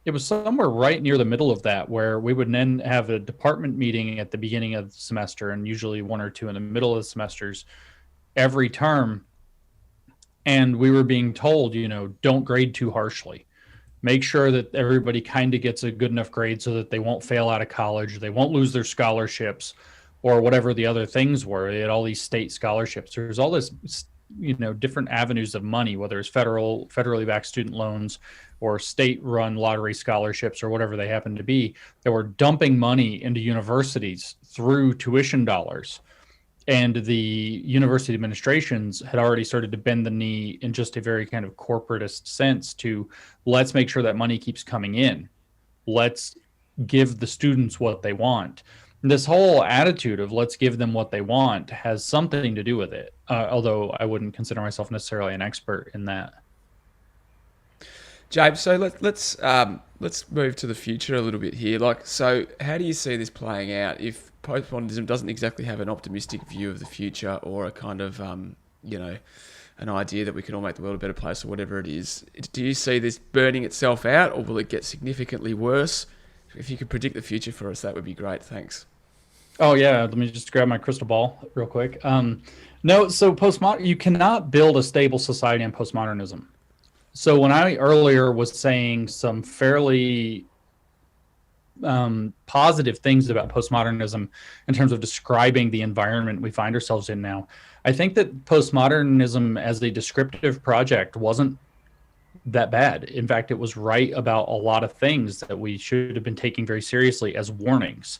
It was somewhere right near the middle of that, where we would then have a department meeting at the beginning of the semester, and usually one or two in the middle of the semesters every term. And we were being told, don't grade too harshly. Make sure that everybody kind of gets a good enough grade so that they won't fail out of college, they won't lose their scholarships, or whatever the other things were. They had all these state scholarships. There's all this, different avenues of money, whether it's federally backed student loans or state-run lottery scholarships or whatever they happen to be, that were dumping money into universities through tuition dollars. And the university administrations had already started to bend the knee in just a very kind of corporatist sense to, let's make sure that money keeps coming in. Let's give the students what they want. And this whole attitude of let's give them what they want has something to do with it, although I wouldn't consider myself necessarily an expert in that. James, so let's move to the future a little bit here. So how do you see this playing out if postmodernism doesn't exactly have an optimistic view of the future, or a kind of, an idea that we can all make the world a better place, or whatever it is? Do you see this burning itself out, or will it get significantly worse? If you could predict the future for us, that would be great. Thanks. Oh, yeah. Let me just grab my crystal ball real quick. No, so you cannot build a stable society on postmodernism. So when I earlier was saying some fairly positive things about postmodernism in terms of describing the environment we find ourselves in now, I think that postmodernism as a descriptive project wasn't that bad. In fact, it was right about a lot of things that we should have been taking very seriously as warnings.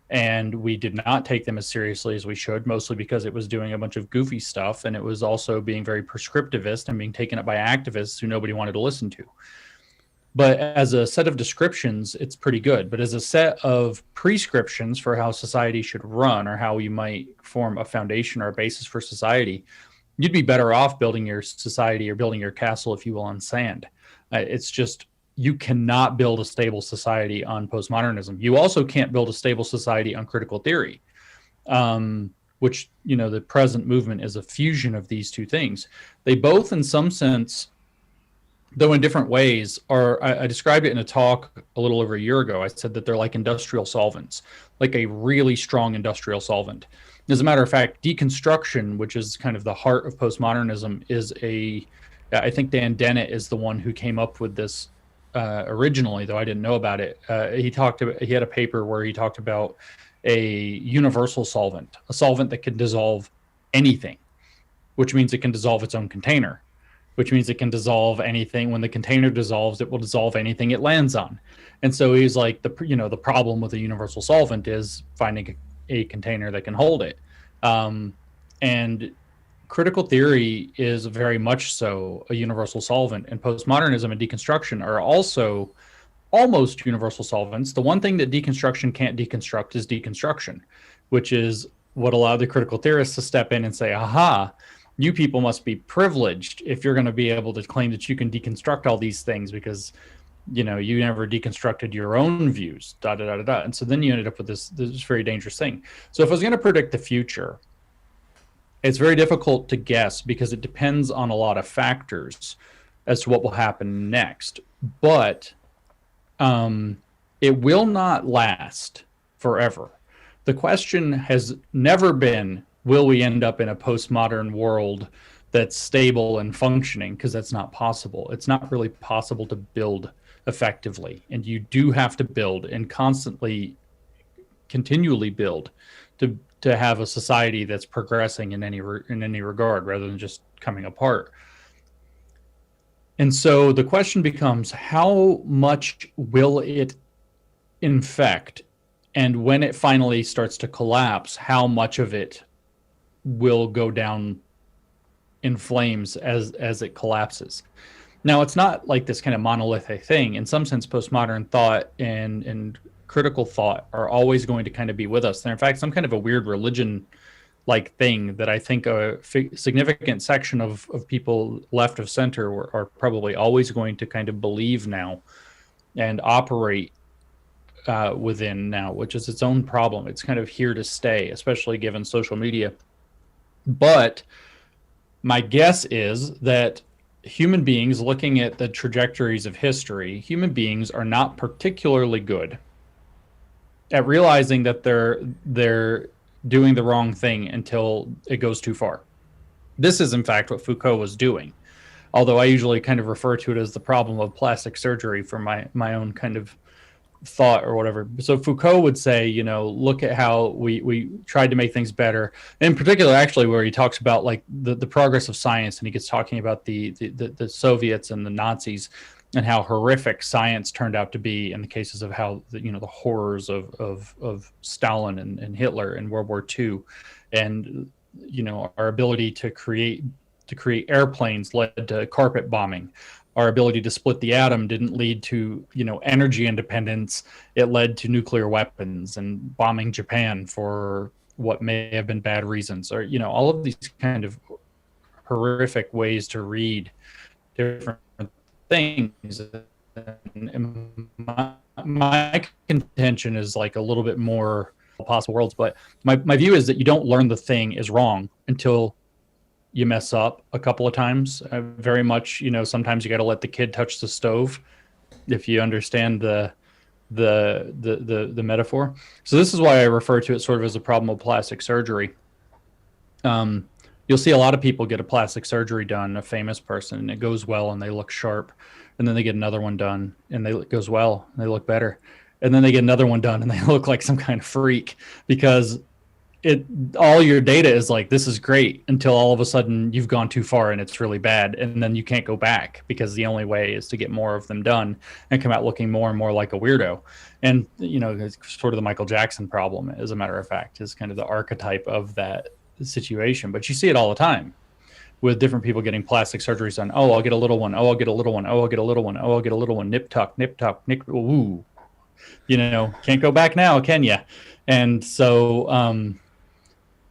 And we did not take them as seriously as we should, mostly because it was doing a bunch of goofy stuff. And it was also being very prescriptivist and being taken up by activists who nobody wanted to listen to. But as a set of descriptions, it's pretty good. But as a set of prescriptions for how society should run, or how you might form a foundation or a basis for society, you'd be better off building your society or building your castle, if you will, on sand. It's just, you cannot build a stable society on postmodernism. You also can't build a stable society on critical theory, which, the present movement is a fusion of these two things. They both, in some sense, though in different ways, I described it in a talk a little over a year ago. I said that they're like industrial solvents, like a really strong industrial solvent. As a matter of fact, deconstruction, which is kind of the heart of postmodernism, is I think Dan Dennett is the one who came up with this originally, though I didn't know about it. He had a paper where he talked about a universal solvent, a solvent that can dissolve anything, which means it can dissolve its own container, which means it can dissolve anything. When the container dissolves, it will dissolve anything it lands on. And so he's like, the problem with a universal solvent is finding a container that can hold it. And critical theory is very much so a universal solvent, and postmodernism and deconstruction are also almost universal solvents. The one thing that deconstruction can't deconstruct is deconstruction, which is what allowed the critical theorists to step in and say, aha, you people must be privileged if you're going to be able to claim that you can deconstruct all these things because, you never deconstructed your own views, da da da da da. And so then you ended up with this very dangerous thing. So if I was going to predict the future, it's very difficult to guess because it depends on a lot of factors as to what will happen next. But it will not last forever. The question has never been, will we end up in a postmodern world that's stable and functioning? Because that's not possible. It's not really possible to build effectively. And you do have to build and continually build to have a society that's progressing in any regard rather than just coming apart. And so the question becomes, how much will it infect? And when it finally starts to collapse, how much of it will go down in flames as it collapses? Now, it's not like this kind of monolithic thing. In some sense, postmodern thought and critical thought are always going to kind of be with us. They're in fact some kind of a weird religion-like thing that I think a significant section of people left of center are probably always going to kind of believe now and operate within now, which is its own problem. It's kind of here to stay, especially given social media. But my guess is that human beings, looking at the trajectories of history, human beings are not particularly good at realizing that they're doing the wrong thing until it goes too far. This is, in fact, what Foucault was doing, although I usually kind of refer to it as the problem of plastic surgery for my own kind of thought or whatever. So Foucault would say, look at how we tried to make things better. In particular, actually, where he talks about like the progress of science, and he gets talking about the Soviets and the Nazis and how horrific science turned out to be in the cases of how the horrors of Stalin and Hitler in World War II, and our ability to create airplanes led to carpet bombing. Our ability to split the atom didn't lead to energy independence. It led to nuclear weapons and bombing Japan for what may have been bad reasons, or all of these kind of horrific ways to read different things. And my contention is like a little bit more possible worlds, but my view is that you don't learn the thing is wrong until you mess up a couple of times. Very much, sometimes you got to let the kid touch the stove, if you understand the metaphor. So this is why I refer to it sort of as a problem of plastic surgery. You'll see a lot of people get a plastic surgery done, a famous person, and it goes well and they look sharp. And then they get another one done and it goes well and they look better. And then they get another one done and they look like some kind of freak, because all your data is like, this is great, until all of a sudden you've gone too far and it's really bad. And then you can't go back, because the only way is to get more of them done and come out looking more and more like a weirdo. And, it's sort of the Michael Jackson problem, as a matter of fact, is kind of the archetype of that situation. But you see it all the time with different people getting plastic surgeries done. Oh, I'll get a little one. Oh, I'll get a little one. Oh, I'll get a little one. Oh, I'll get a little one. Nip tuck, nip tuck, nip. Ooh, can't go back now, can you? And so,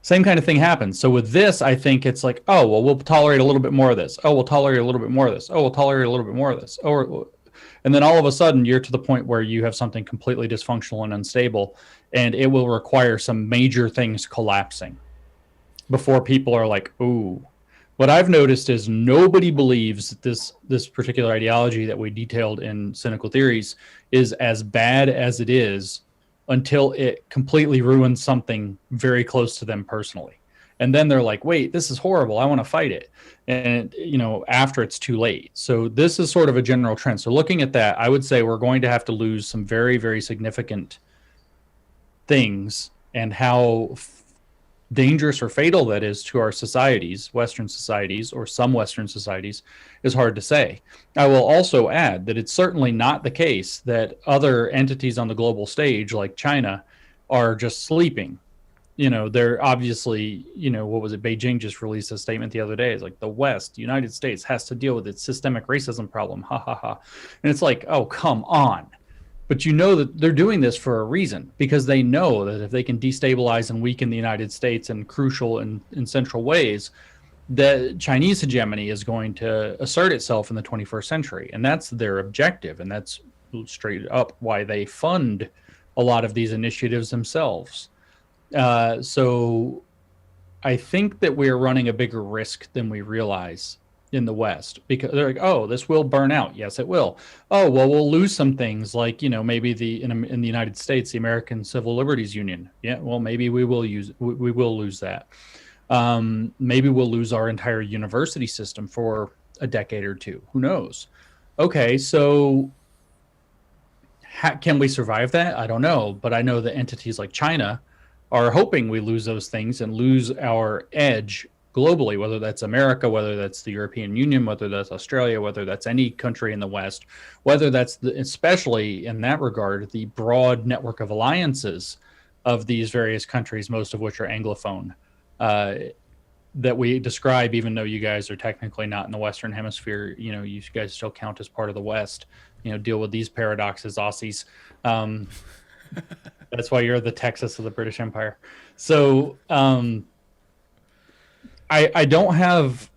same kind of thing happens. So with this, I think it's like, oh, well, we'll tolerate a little bit more of this. Oh, we'll tolerate a little bit more of this. Oh, we'll tolerate a little bit more of this. And then all of a sudden you're to the point where you have something completely dysfunctional and unstable, and it will require some major things collapsing before people are like, ooh. What I've noticed is nobody believes that this particular ideology that we detailed in Cynical Theories is as bad as it is until it completely ruins something very close to them personally. And then they're like, wait, this is horrible, I want to fight it. And, after it's too late. So this is sort of a general trend. So looking at that, I would say we're going to have to lose some very, very significant things, and how dangerous or fatal that is to our societies, Western societies, or some Western societies, is hard to say. I will also add that it's certainly not the case that other entities on the global stage, like China, are just sleeping. They're obviously, what was it? Beijing just released a statement the other day. It's like, the West, the United States, has to deal with its systemic racism problem. Ha ha ha. And it's like, oh, come on. But that they're doing this for a reason, because they know that if they can destabilize and weaken the United States in crucial and in central ways, that Chinese hegemony is going to assert itself in the 21st century. And that's their objective. And that's straight up why they fund a lot of these initiatives themselves. So I think that we're running a bigger risk than we realize in the West, because they're like, oh, this will burn out. Yes, it will. Oh, well, we'll lose some things, like, maybe in the United States, the American Civil Liberties Union. Yeah, well, maybe we will lose that. Maybe we'll lose our entire university system for a decade or two. Who knows? Okay, so can we survive that? I don't know, but I know that entities like China are hoping we lose those things and lose our edge globally, whether that's America, whether that's the European Union, whether that's Australia, whether that's any country in the West, whether that's especially in that regard, the broad network of alliances of these various countries, most of which are Anglophone, that we describe, even though you guys are technically not in the Western Hemisphere. You guys still count as part of the West. Deal with these paradoxes, Aussies. That's why you're the Texas of the British Empire. So, I don't have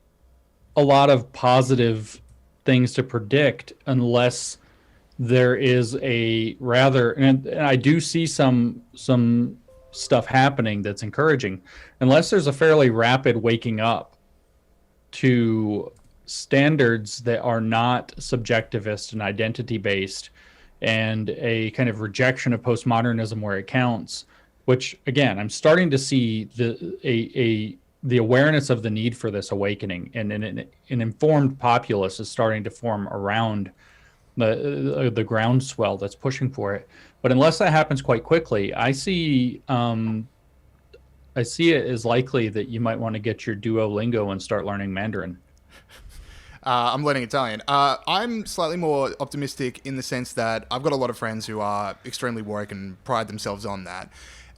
a lot of positive things to predict unless there is a rather, and I do see some stuff happening that's encouraging, unless there's a fairly rapid waking up to standards that are not subjectivist and identity based, and a kind of rejection of postmodernism where it counts, which again, I'm starting to see the awareness of the need for this awakening, and an informed populace is starting to form around the groundswell that's pushing for it. But unless that happens quite quickly, I see it as likely that you might want to get your Duolingo and start learning Mandarin. I'm learning Italian. I'm slightly more optimistic in the sense that I've got a lot of friends who are extremely woke and pride themselves on that.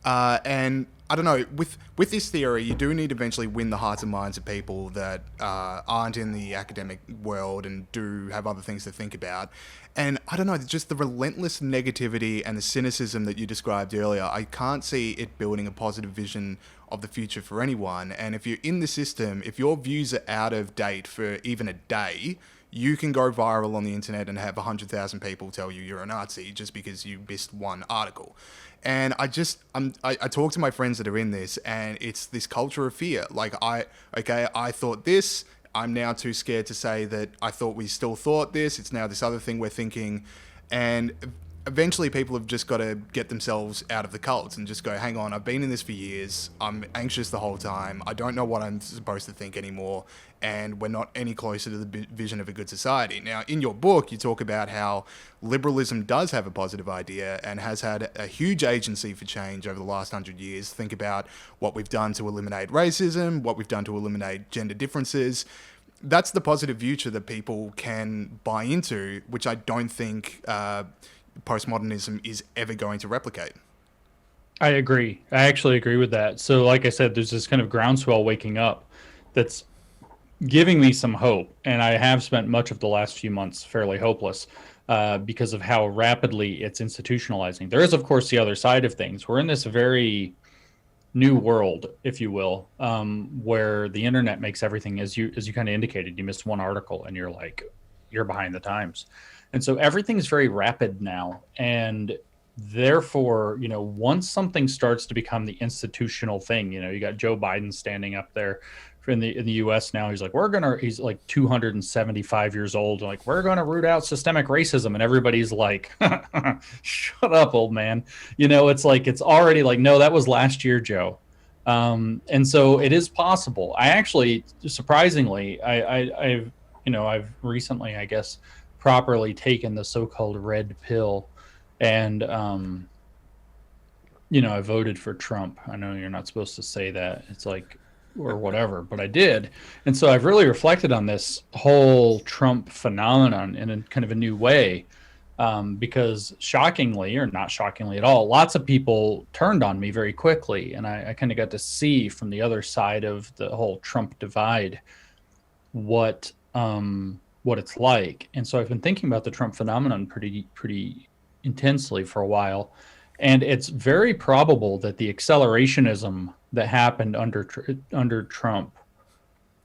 And I don't know, with this theory, you do need to eventually win the hearts and minds of people that aren't in the academic world and do have other things to think about. And I don't know, just the relentless negativity and the cynicism that you described earlier, I can't see it building a positive vision of the future for anyone. And if you're in the system, if your views are out of date for even a day, you can go viral on the internet and have 100,000 people tell you you're a Nazi just because you missed one article. And I talk to my friends that are in this, and it's this culture of fear. Like, I thought this, I'm now too scared to say that I thought we still thought this. It's now this other thing we're thinking. And eventually people have just got to get themselves out of the cult and just go, hang on, I've been in this for years. I'm anxious the whole time. I don't know what I'm supposed to think anymore. And we're not any closer to the vision of a good society. Now, in your book, you talk about how liberalism does have a positive idea and has had a huge agency for change over the last 100 years. Think about what we've done to eliminate racism, what we've done to eliminate gender differences. That's the positive future that people can buy into, which I don't think postmodernism is ever going to replicate. I agree. I actually agree with that. So like I said, there's this kind of groundswell waking up that's giving me some hope. And I have spent much of the last few months fairly hopeless because of how rapidly it's institutionalizing. There is, of course, the other side of things. We're in this very new world, if you will, where the internet makes everything, as you kind of indicated, you missed one article and you're behind the times. And so everything's very rapid now. And therefore, once something starts to become the institutional thing, you got Joe Biden standing up there in the U.S. now. He's like, he's like 275 years old. Like, we're gonna root out systemic racism, and everybody's like, shut up, old man. It's like, it's already like, no, that was last year, Joe. And so it is possible. I actually, surprisingly, I've recently, I guess, properly taken the so-called red pill, and I voted for Trump. I know you're not supposed to say that. It's like, or whatever, but I did. And so I've really reflected on this whole Trump phenomenon in a kind of a new way, because shockingly, or not shockingly at all, lots of people turned on me very quickly. And I kind of got to see from the other side of the whole Trump divide what it's like. And so I've been thinking about the Trump phenomenon pretty intensely for a while. And it's very probable that the accelerationism that happened under Trump,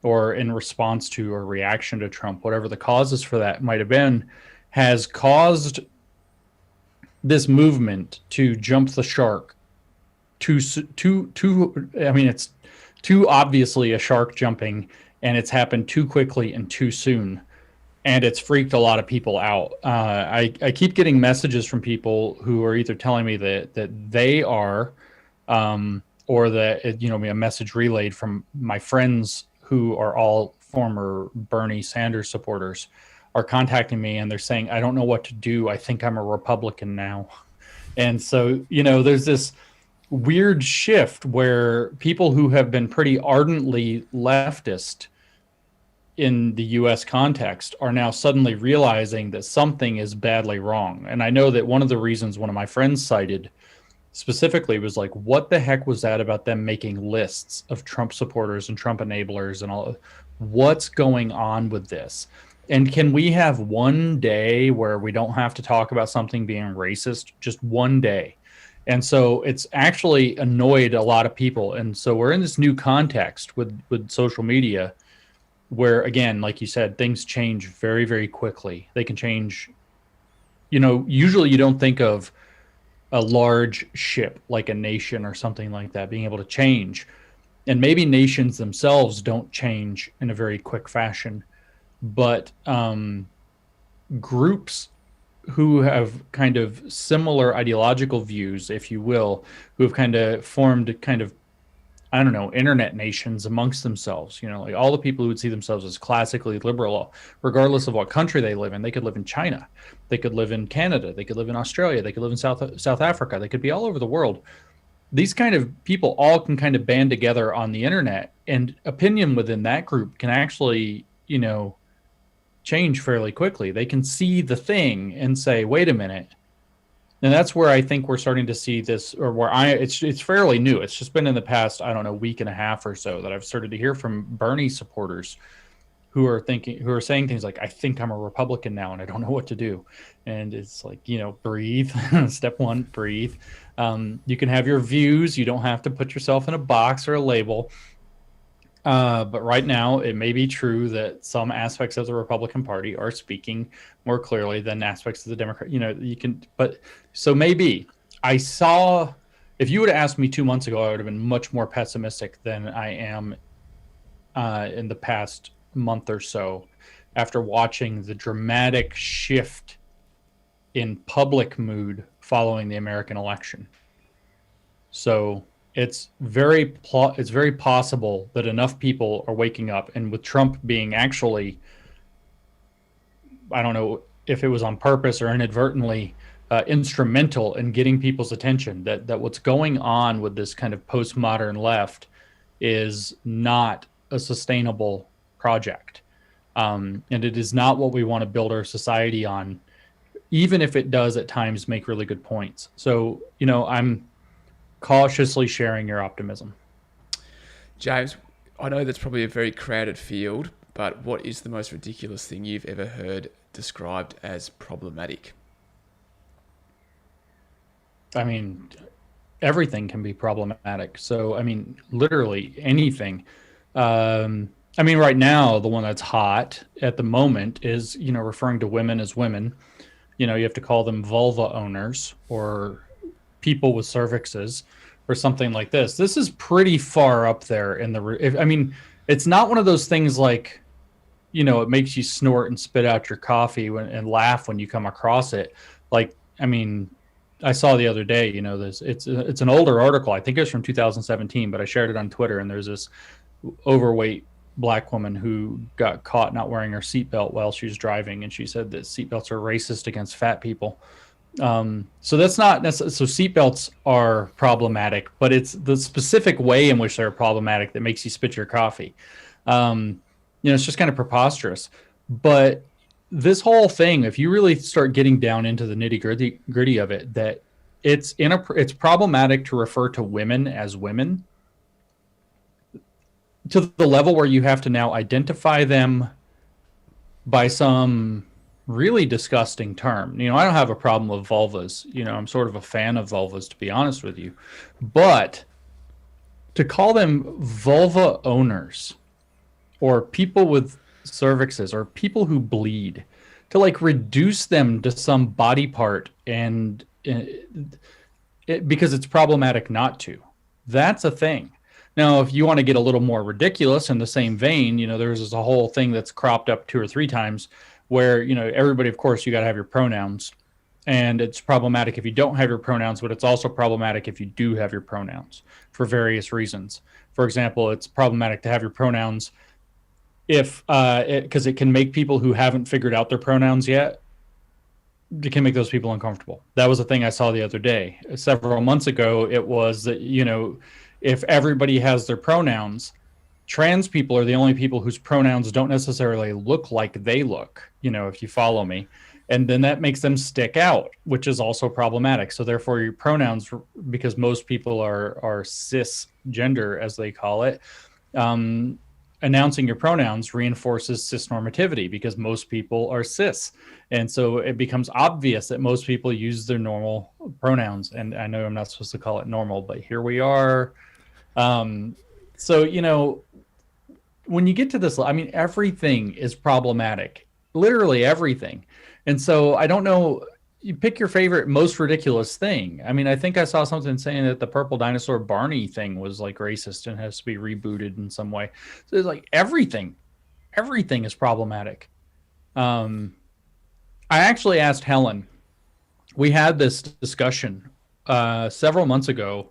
or in response to or reaction to Trump, whatever the causes for that might have been, has caused this movement to jump the shark it's too obviously a shark jumping, and it's happened too quickly and too soon. And it's freaked a lot of people out. I keep getting messages from people who are either telling me that they are, or that a message relayed from my friends who are all former Bernie Sanders supporters, are contacting me, and they're saying, I don't know what to do. I think I'm a Republican now. And so, there's this weird shift where people who have been pretty ardently leftist in the US context are now suddenly realizing that something is badly wrong. And I know that one of the reasons one of my friends cited specifically was like, what the heck was that about them making lists of Trump supporters and Trump enablers and all? What's going on with this? And can we have one day where we don't have to talk about something being racist? Just one day. And so it's actually annoyed a lot of people. And so we're in this new context with social media, where, again, like you said, things change very, very quickly. They can change, usually you don't think of a large ship like a nation or something like that being able to change. And maybe nations themselves don't change in a very quick fashion, but groups who have kind of similar ideological views, if you will, who have kind of formed internet nations amongst themselves, like all the people who would see themselves as classically liberal, regardless of what country they live in. They could live in China, they could live in Canada, they could live in Australia, they could live in South Africa, they could be all over the world. These kind of people all can kind of band together on the internet, and opinion within that group can actually, change fairly quickly. They can see the thing and say, wait a minute. And that's where I think we're starting to see this, or where it's fairly new. It's just been in the past, week and a half or so that I've started to hear from Bernie supporters who are saying things like, I think I'm a Republican now and I don't know what to do. And it's like, breathe. Step one, breathe. You can have your views. You don't have to put yourself in a box or a label. But right now, it may be true that some aspects of the Republican Party are speaking more clearly than aspects of the Democrat. So maybe if you would have asked me 2 months ago, I would have been much more pessimistic than I am in the past month or so, after watching the dramatic shift in public mood following the American election. So it's very possible that enough people are waking up, and with Trump being actually, I don't know if it was on purpose or inadvertently, instrumental in getting people's attention, that what's going on with this kind of postmodern left is not a sustainable project. And it is not what we want to build our society on, even if it does at times make really good points. So, I'm cautiously sharing your optimism. James, I know that's probably a very crowded field, but what is the most ridiculous thing you've ever heard described as problematic? Everything can be problematic. So, literally anything. Right now, the one that's hot at the moment is, referring to women as women. You have to call them vulva owners or people with cervixes or something like this. This is pretty far up there in the, it's not one of those things like, it makes you snort and spit out your coffee and laugh when you come across it. Like, I mean, I saw the other day, it's an older article. I think it was from 2017, but I shared it on Twitter. And there's this overweight Black woman who got caught not wearing her seatbelt while she was driving, and she said that seatbelts are racist against fat people. So that's not necessarily, so seatbelts are problematic, but it's the specific way in which they're problematic that makes you spit your coffee. It's just kind of preposterous. But this whole thing, if you really start getting down into the nitty gritty of it, that it's problematic to refer to women as women, to the level where you have to now identify them by some really disgusting term. I don't have a problem with vulvas. I'm sort of a fan of vulvas, to be honest with you. But to call them vulva owners or people with cervixes or people who bleed, to like reduce them to some body part and because it's problematic not to, that's a thing. Now, if you want to get a little more ridiculous in the same vein, there's a whole thing that's cropped up 2 or 3 times where, everybody, of course, you got to have your pronouns, and it's problematic if you don't have your pronouns, but it's also problematic if you do have your pronouns for various reasons. For example, it's problematic to have your pronouns because it can make people who haven't figured out their pronouns yet, it can make those people uncomfortable. That was a thing I saw the other day. Several months ago, it was that, if everybody has their pronouns, trans people are the only people whose pronouns don't necessarily look like they look, if you follow me. And then that makes them stick out, which is also problematic. So therefore your pronouns, because most people are cisgender, as they call it, announcing your pronouns reinforces cisnormativity because most people are cis. And so it becomes obvious that most people use their normal pronouns. And I know I'm not supposed to call it normal, but here we are. So, when you get to this, I mean, everything is problematic, literally everything. And so I don't know, you pick your favorite, most ridiculous thing. I mean, I think I saw something saying that the purple dinosaur Barney thing was like racist and has to be rebooted in some way. So it's like everything is problematic. I actually asked Helen, we had this discussion several months ago.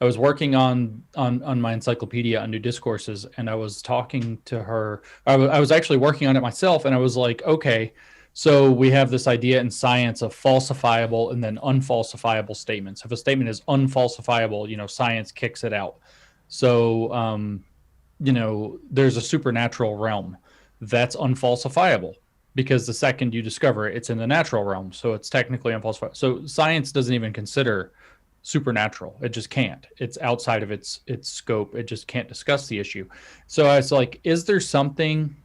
I was working on my encyclopedia on new discourses, and I was talking to her. I was actually working on it myself, and I was like, okay, so we have this idea in science of falsifiable and then unfalsifiable statements. If a statement is unfalsifiable, science kicks it out. So, there's a supernatural realm that's unfalsifiable because the second you discover it, it's in the natural realm. So it's technically unfalsifiable. So science doesn't even consider supernatural. It just can't. It's outside of its scope. It just can't discuss the issue. So I was like, is there something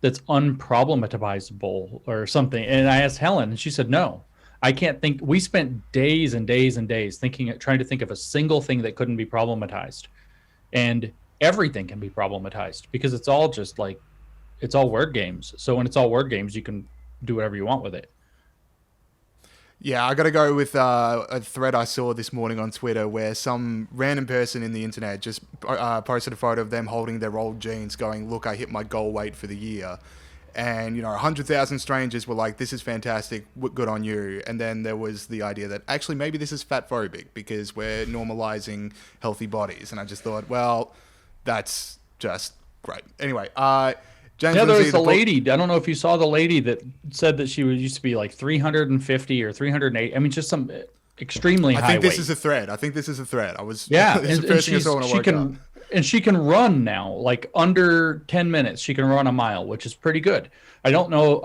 that's unproblematizable or something? And I asked Helen, and she said, no, I can't think. We spent days and days and days trying to think of a single thing that couldn't be problematized. And everything can be problematized because it's all just like, it's all word games. So when it's all word games, you can do whatever you want with it. Yeah, I got to go with a thread I saw this morning on Twitter where some random person in the internet just posted a photo of them holding their old jeans going, look, I hit my goal weight for the year. And, 100,000 strangers were like, this is fantastic, good on you. And then there was the idea that actually maybe this is fatphobic because we're normalizing healthy bodies. And I just thought, well, that's just great. Anyway, James there Lindsay, was the lady. I don't know if you saw the lady that said that she used to be like 350 or 308. I mean, just some extremely high weight. I think this is a thread. I was this is the first thing I saw when I woke up. And she can run now, like under 10 minutes. She can run a mile, which is pretty good. I don't know.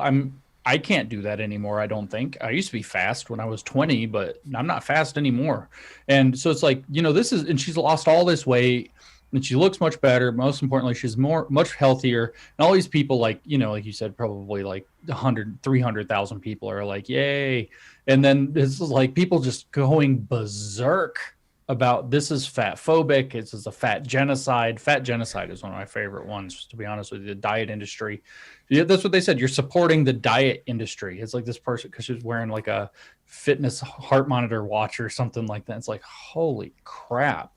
I can't do that anymore. I don't think. I used to be fast when I was 20, but I'm not fast anymore. And so it's like, this is, and she's lost all this weight. And she looks much better. Most importantly, she's much healthier. And all these people, like you said, probably like 300,000 people are like, yay. And then this is like people just going berserk about this is fat phobic. This is a fat genocide. Fat genocide is one of my favorite ones, to be honest with you. The diet industry. Yeah, that's what they said. You're supporting the diet industry. It's like this person, because she's wearing like a fitness heart monitor watch or something like that. It's like, holy crap.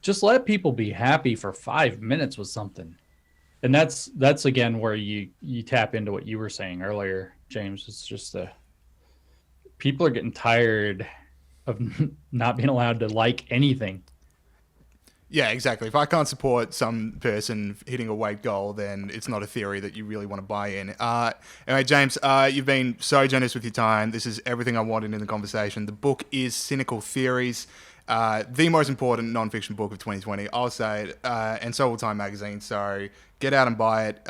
just let people be happy for 5 minutes with something. And that's again where you tap into what you were saying earlier, James. It's just people are getting tired of not being allowed to like anything. Yeah, exactly. If I can't support some person hitting a weight goal, then it's not a theory that you really want to buy in. Anyway, James, you've been so generous with your time. This is everything I wanted in the conversation. The book is Cynical Theories, the most important non-fiction book of 2020, I'll say it, and so will Time Magazine. So get out and buy it.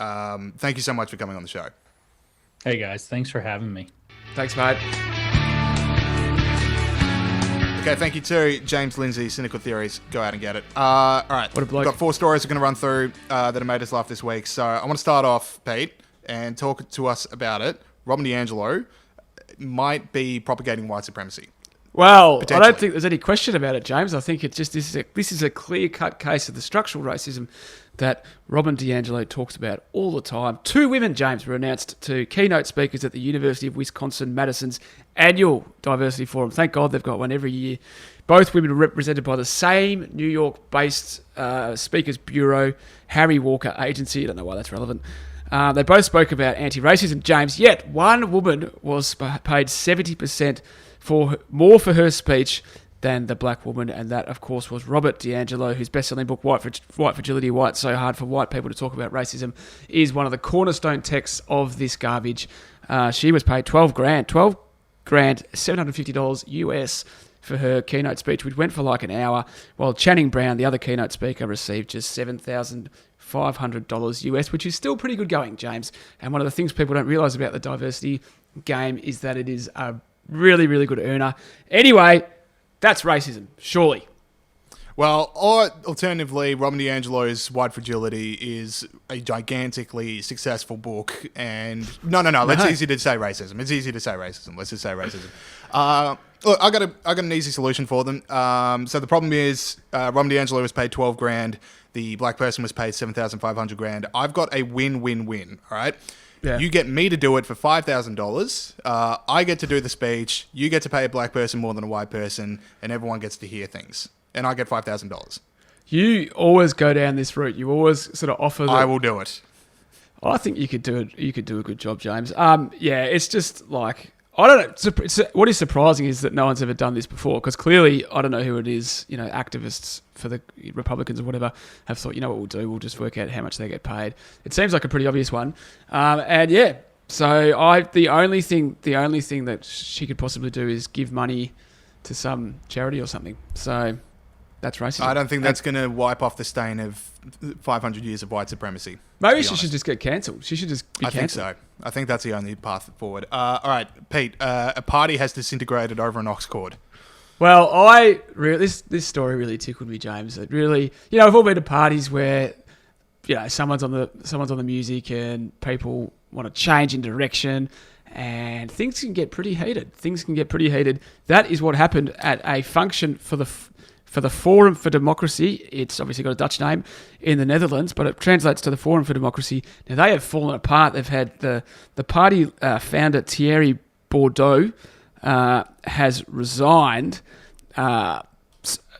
Thank you so much for coming on the show. Hey, guys. Thanks for having me. Thanks, mate. Okay, thank you to James Lindsay, Cynical Theories. Go out and get it. All right, What a bloke. We've got 4 stories we're going to run through that have made us laugh this week. So I want to start off, Pete, and talk to us about it. Robin DiAngelo might be propagating white supremacy. Well, I Potentially. don't think there's any question about it, James. I think it's just this is a clear-cut case of the structural racism that Robin DiAngelo talks about all the time. 2 women, James, were announced to keynote speakers at the University of Wisconsin-Madison's annual Diversity Forum. Thank God they've got one every year. Both women were represented by the same New York-based Speakers Bureau, Harry Walker Agency. I don't know why that's relevant. They both spoke about anti-racism, James, yet one woman was paid 70% more for her speech than the black woman, and that, of course, was Robert DiAngelo, whose best-selling book, White Fragility, Why It's So Hard for White People to Talk About Racism, is one of the cornerstone texts of this garbage. She was paid $12,000, $750 US for her keynote speech, which went for like an hour, while Channing Brown, the other keynote speaker, received just $7,500 US, which is still pretty good going, James. And one of the things people don't realise about the diversity game is that it is a really, really good earner. Anyway, that's racism, surely. Well, or alternatively, Robin DiAngelo's White Fragility is a gigantically successful book, and no. It's easy to say racism. It's easy to say racism. Let's just say racism. Look, I got an easy solution for them. So the problem is, Robin DiAngelo was paid $12,000. The black person was paid $7,500. I've got a win-win-win. All right. Yeah. You get me to do it for $5,000. I get to do the speech. You get to pay a black person more than a white person, and everyone gets to hear things. And I get $5,000. You always go down this route. You always sort of offer. I will do it. I think you could do it. You could do a good job, James. Yeah, it's just like, I don't know. What is surprising is that no one's ever done this before, because clearly, I don't know who it is, activists for the Republicans or whatever have thought, what we'll do? We'll just work out how much they get paid. It seems like a pretty obvious one. And yeah, so the only thing that she could possibly do is give money to some charity or something. So that's racism. I don't think that's going to wipe off the stain of 500 years of white supremacy. Maybe she should just get cancelled. She should just be cancelled. I think so. I think that's the only path forward. All right, Pete, a party has disintegrated over an aux cord. Well, this story really tickled me, James. It really, we've all been to parties where, someone's on the music and people want to change in direction, and things can get pretty heated. That is what happened at a function for the Forum for Democracy. It's obviously got a Dutch name in the Netherlands, but it translates to the Forum for Democracy. Now, they have fallen apart. They've had the party founder, Thierry Bourdeau, has resigned,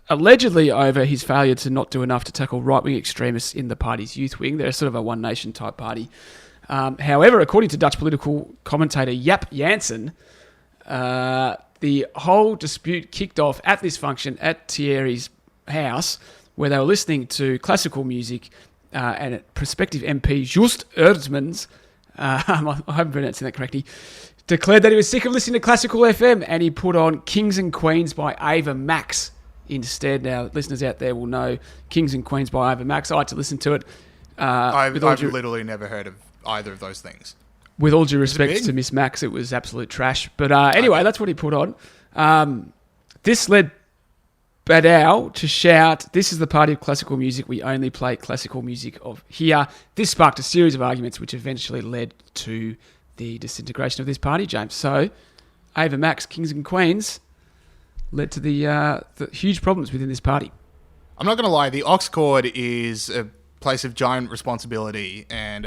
allegedly over his failure to not do enough to tackle right-wing extremists in the party's youth wing. They're sort of a one-nation type party. However, according to Dutch political commentator Jaap Janssen, the whole dispute kicked off at this function at Thierry's house, where they were listening to classical music, and prospective MP Joost Eerdmans, I hope I'm pronouncing that correctly, declared that he was sick of listening to classical FM, and he put on Kings and Queens by Ava Max instead. Now, listeners out there will know Kings and Queens by Ava Max. I like to listen to it. I've literally never heard of either of those things. With all due respect to Miss Max, it was absolute trash. But anyway, that's what he put on. This led Badal to shout, "This is the party of classical music. We only play classical music of here." This sparked a series of arguments which eventually led to the disintegration of this party, James. So, Ava Max, Kings and Queens, led to the huge problems within this party. I'm not going to lie, the aux cord is a place of giant responsibility, and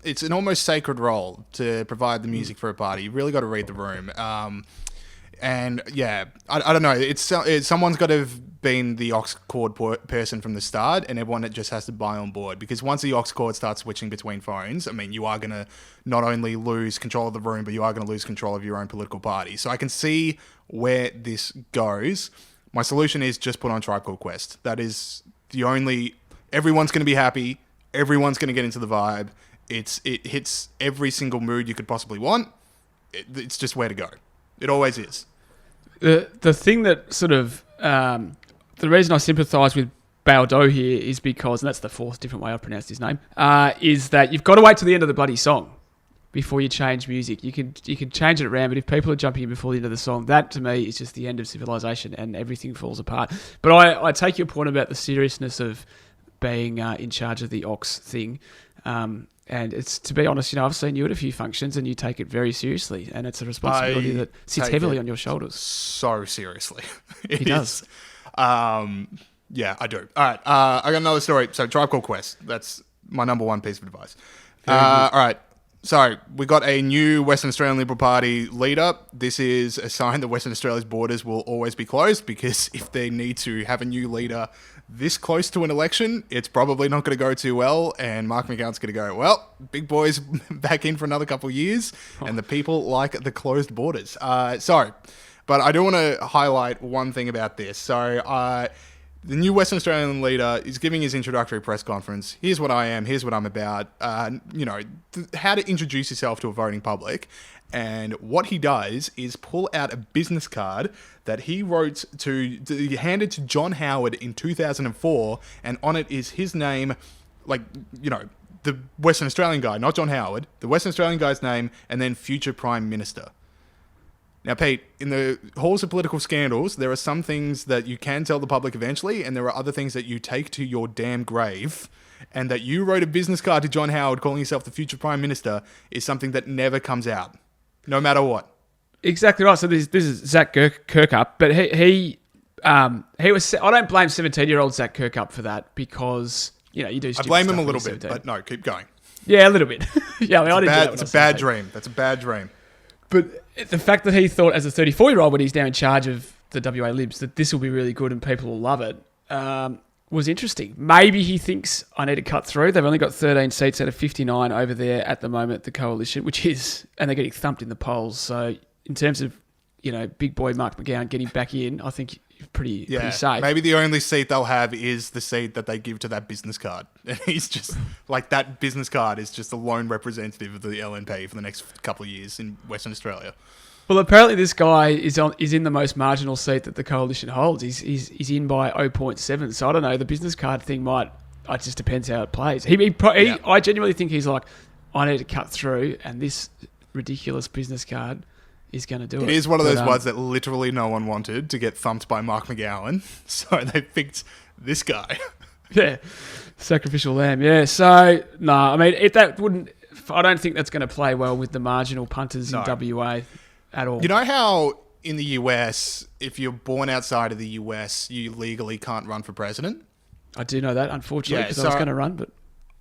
it's an almost sacred role to provide the music for a party. You really got to read the room. And yeah, I don't know. It's someone's got to have been the aux cord person from the start, and everyone that just has to buy on board. Because once the aux cord starts switching between phones, I mean, you are going to not only lose control of the room, but you are going to lose control of your own political party. So I can see where this goes. My solution is just put on Tribe Called Quest. That is the only. Everyone's going to be happy. Everyone's going to get into the vibe. It hits every single mood you could possibly want. It's just where to go. It always is. The thing that sort of the reason I sympathise with Baldo here is because, and that's the fourth different way I pronounced his name, is that you've got to wait till the end of the bloody song before you change music. You can change it around, but if people are jumping in before the end of the song, that to me is just the end of civilization and everything falls apart. But I take your point about the seriousness of being in charge of the aux thing. And it's, to be honest, I've seen you at a few functions and you take it very seriously, and it's a responsibility that sits heavily on your shoulders. So seriously. He does. Yeah, I do. All right. I got another story. So Tribe Called Quest. That's my number one piece of advice. All right. So we got a new Western Australian Liberal Party leader. This is a sign that Western Australia's borders will always be closed, because if they need to have a new leader this close to an election, it's probably not going to go too well. And Mark McGowan's going to go, well, big boys back in for another couple of years. And the people like the closed borders. But I do want to highlight one thing about this. So the new Western Australian leader is giving his introductory press conference. Here's what I am. Here's what I'm about. How to introduce yourself to a voting public. And what he does is pull out a business card that he handed to John Howard in 2004. And on it is his name, the Western Australian guy, not John Howard, the Western Australian guy's name, and then future Prime Minister. Now, Pete, in the halls of political scandals, there are some things that you can tell the public eventually, and there are other things that you take to your damn grave. And that you wrote a business card to John Howard calling yourself the future Prime Minister is something that never comes out, no matter what. Exactly right. So this is Zach Kirkup, but he was. I don't blame 17-year-old Zach Kirkup for that, because you do. I blame him a little bit, but no, keep going. Yeah, a little bit. Yeah, I mean, I didn't do that when I was It's a bad dream. That's a bad dream. But the fact that he thought, as a 34-year-old, when he's now in charge of the WA Libs, that this will be really good and people will love it, was interesting. Maybe he thinks, I need to cut through. They've only got 13 seats out of 59 over there at the moment, the coalition, and they're getting thumped in the polls. So in terms of, big boy Mark McGowan getting back in, I think pretty safe. Maybe the only seat they'll have is the seat that they give to that business card. And he's just, that business card is just a lone representative of the LNP for the next couple of years in Western Australia. Well, apparently this guy is in the most marginal seat that the coalition holds. He's in by 0.7. So I don't know. The business card thing it just depends how it plays. I genuinely think he's like, I need to cut through, and this ridiculous business card is going to do it. It is one of those ones that literally no one wanted to get thumped by Mark McGowan. So they picked this guy. Yeah. Sacrificial lamb. Yeah. So, no, I mean, I don't think that's going to play well with the marginal punters in WA at all. You know how in the US, if you're born outside of the US, you legally can't run for president? I do know that, unfortunately, because I was going to run, but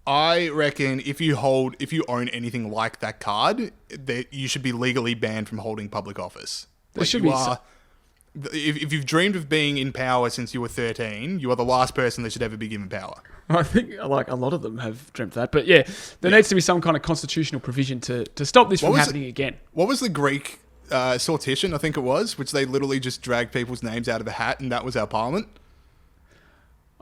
I reckon if you own anything like that card, that you should be legally banned from holding public office. If you've dreamed of being in power since you were 13, you are the last person that should ever be given power. I think a lot of them have dreamt that. But yeah, there needs to be some kind of constitutional provision to stop this from happening again. What was the Greek sortition, I think it was, which they literally just dragged people's names out of a hat, and that was our parliament?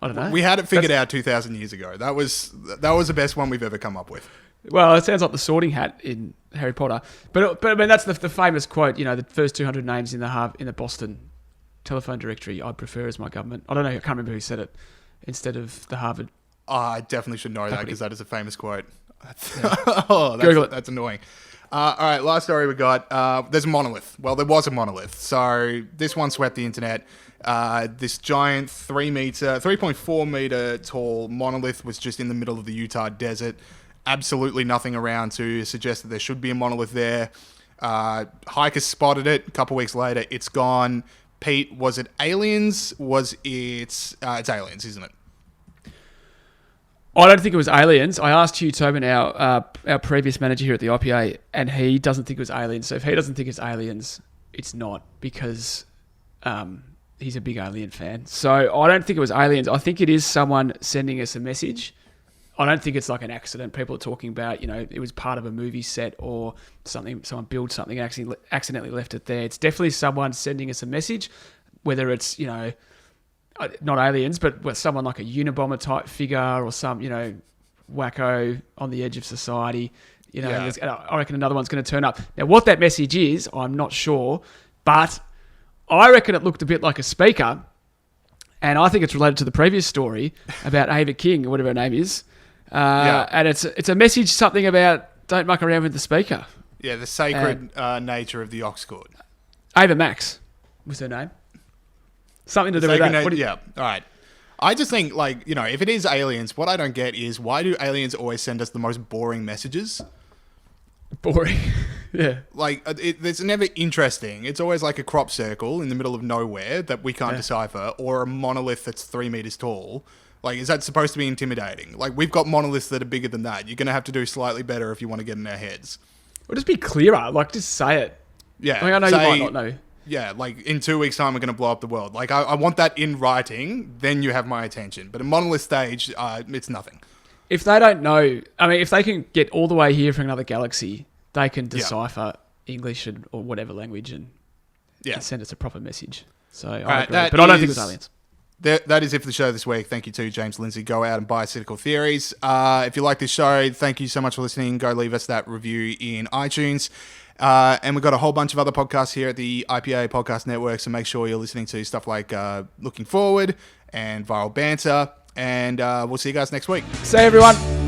I don't know. We had it figured out 2,000 years ago. That was the best one we've ever come up with. Well, it sounds like the Sorting Hat in Harry Potter. But I mean, that's the famous quote, the first 200 names in the Boston telephone directory I prefer as my government. I don't know, I can't remember who said it, instead of the Harvard. I definitely should know that, because that is a famous quote. Yeah. That's annoying. All right, last story we got. There's a monolith. Well, there was a monolith. So this one swept the internet. This giant 3.4 meter tall monolith was just in the middle of the Utah desert. Absolutely nothing around to suggest that there should be a monolith there. Hikers spotted it. A couple weeks later, it's gone. Pete, was it aliens? It's aliens, isn't it? I don't think it was aliens. I asked Hugh Tobin, our previous manager here at the IPA, and he doesn't think it was aliens. So if he doesn't think it's aliens, it's not, because he's a big Alien fan. So I don't think it was aliens. I think it is someone sending us a message. I don't think it's like an accident. People are talking about, it was part of a movie set or something. Someone built something and accidentally left it there. It's definitely someone sending us a message, whether it's, not aliens, but someone like a Unabomber type figure or some, wacko on the edge of society. I reckon another one's going to turn up. Now, what that message is, I'm not sure, but I reckon it looked a bit like a speaker, and I think it's related to the previous story about Ava King or whatever her name is. And it's a message, something about don't muck around with the speaker. Yeah, the sacred nature of the ox goad. Ava Max was her name. Something to do with that. Yeah, all right. I just think, if it is aliens, what I don't get is, why do aliens always send us the most boring messages? Boring. Yeah. It's never interesting. It's always like a crop circle in the middle of nowhere that we can't decipher, or a monolith that's 3 meters tall. Is that supposed to be intimidating? We've got monoliths that are bigger than that. You're going to have to do slightly better if you want to get in our heads. Or just be clearer. Just say it. Yeah. I know you might not know. Yeah, in 2 weeks' time, we're going to blow up the world. I want that in writing, then you have my attention. But at monolith stage, it's nothing. If they don't know, if they can get all the way here from another galaxy, they can decipher English or whatever language and send us a proper message. So I agree. But I don't think it was aliens. That is it for the show this week. Thank you to James Lindsay. Go out and buy Cynical Theories. If you like this show, thank you so much for listening. Go leave us that review in iTunes. And we've got a whole bunch of other podcasts here at the IPA Podcast Network, so make sure you're listening to stuff like Looking Forward and Viral Banter. And we'll see you guys next week. See you, everyone.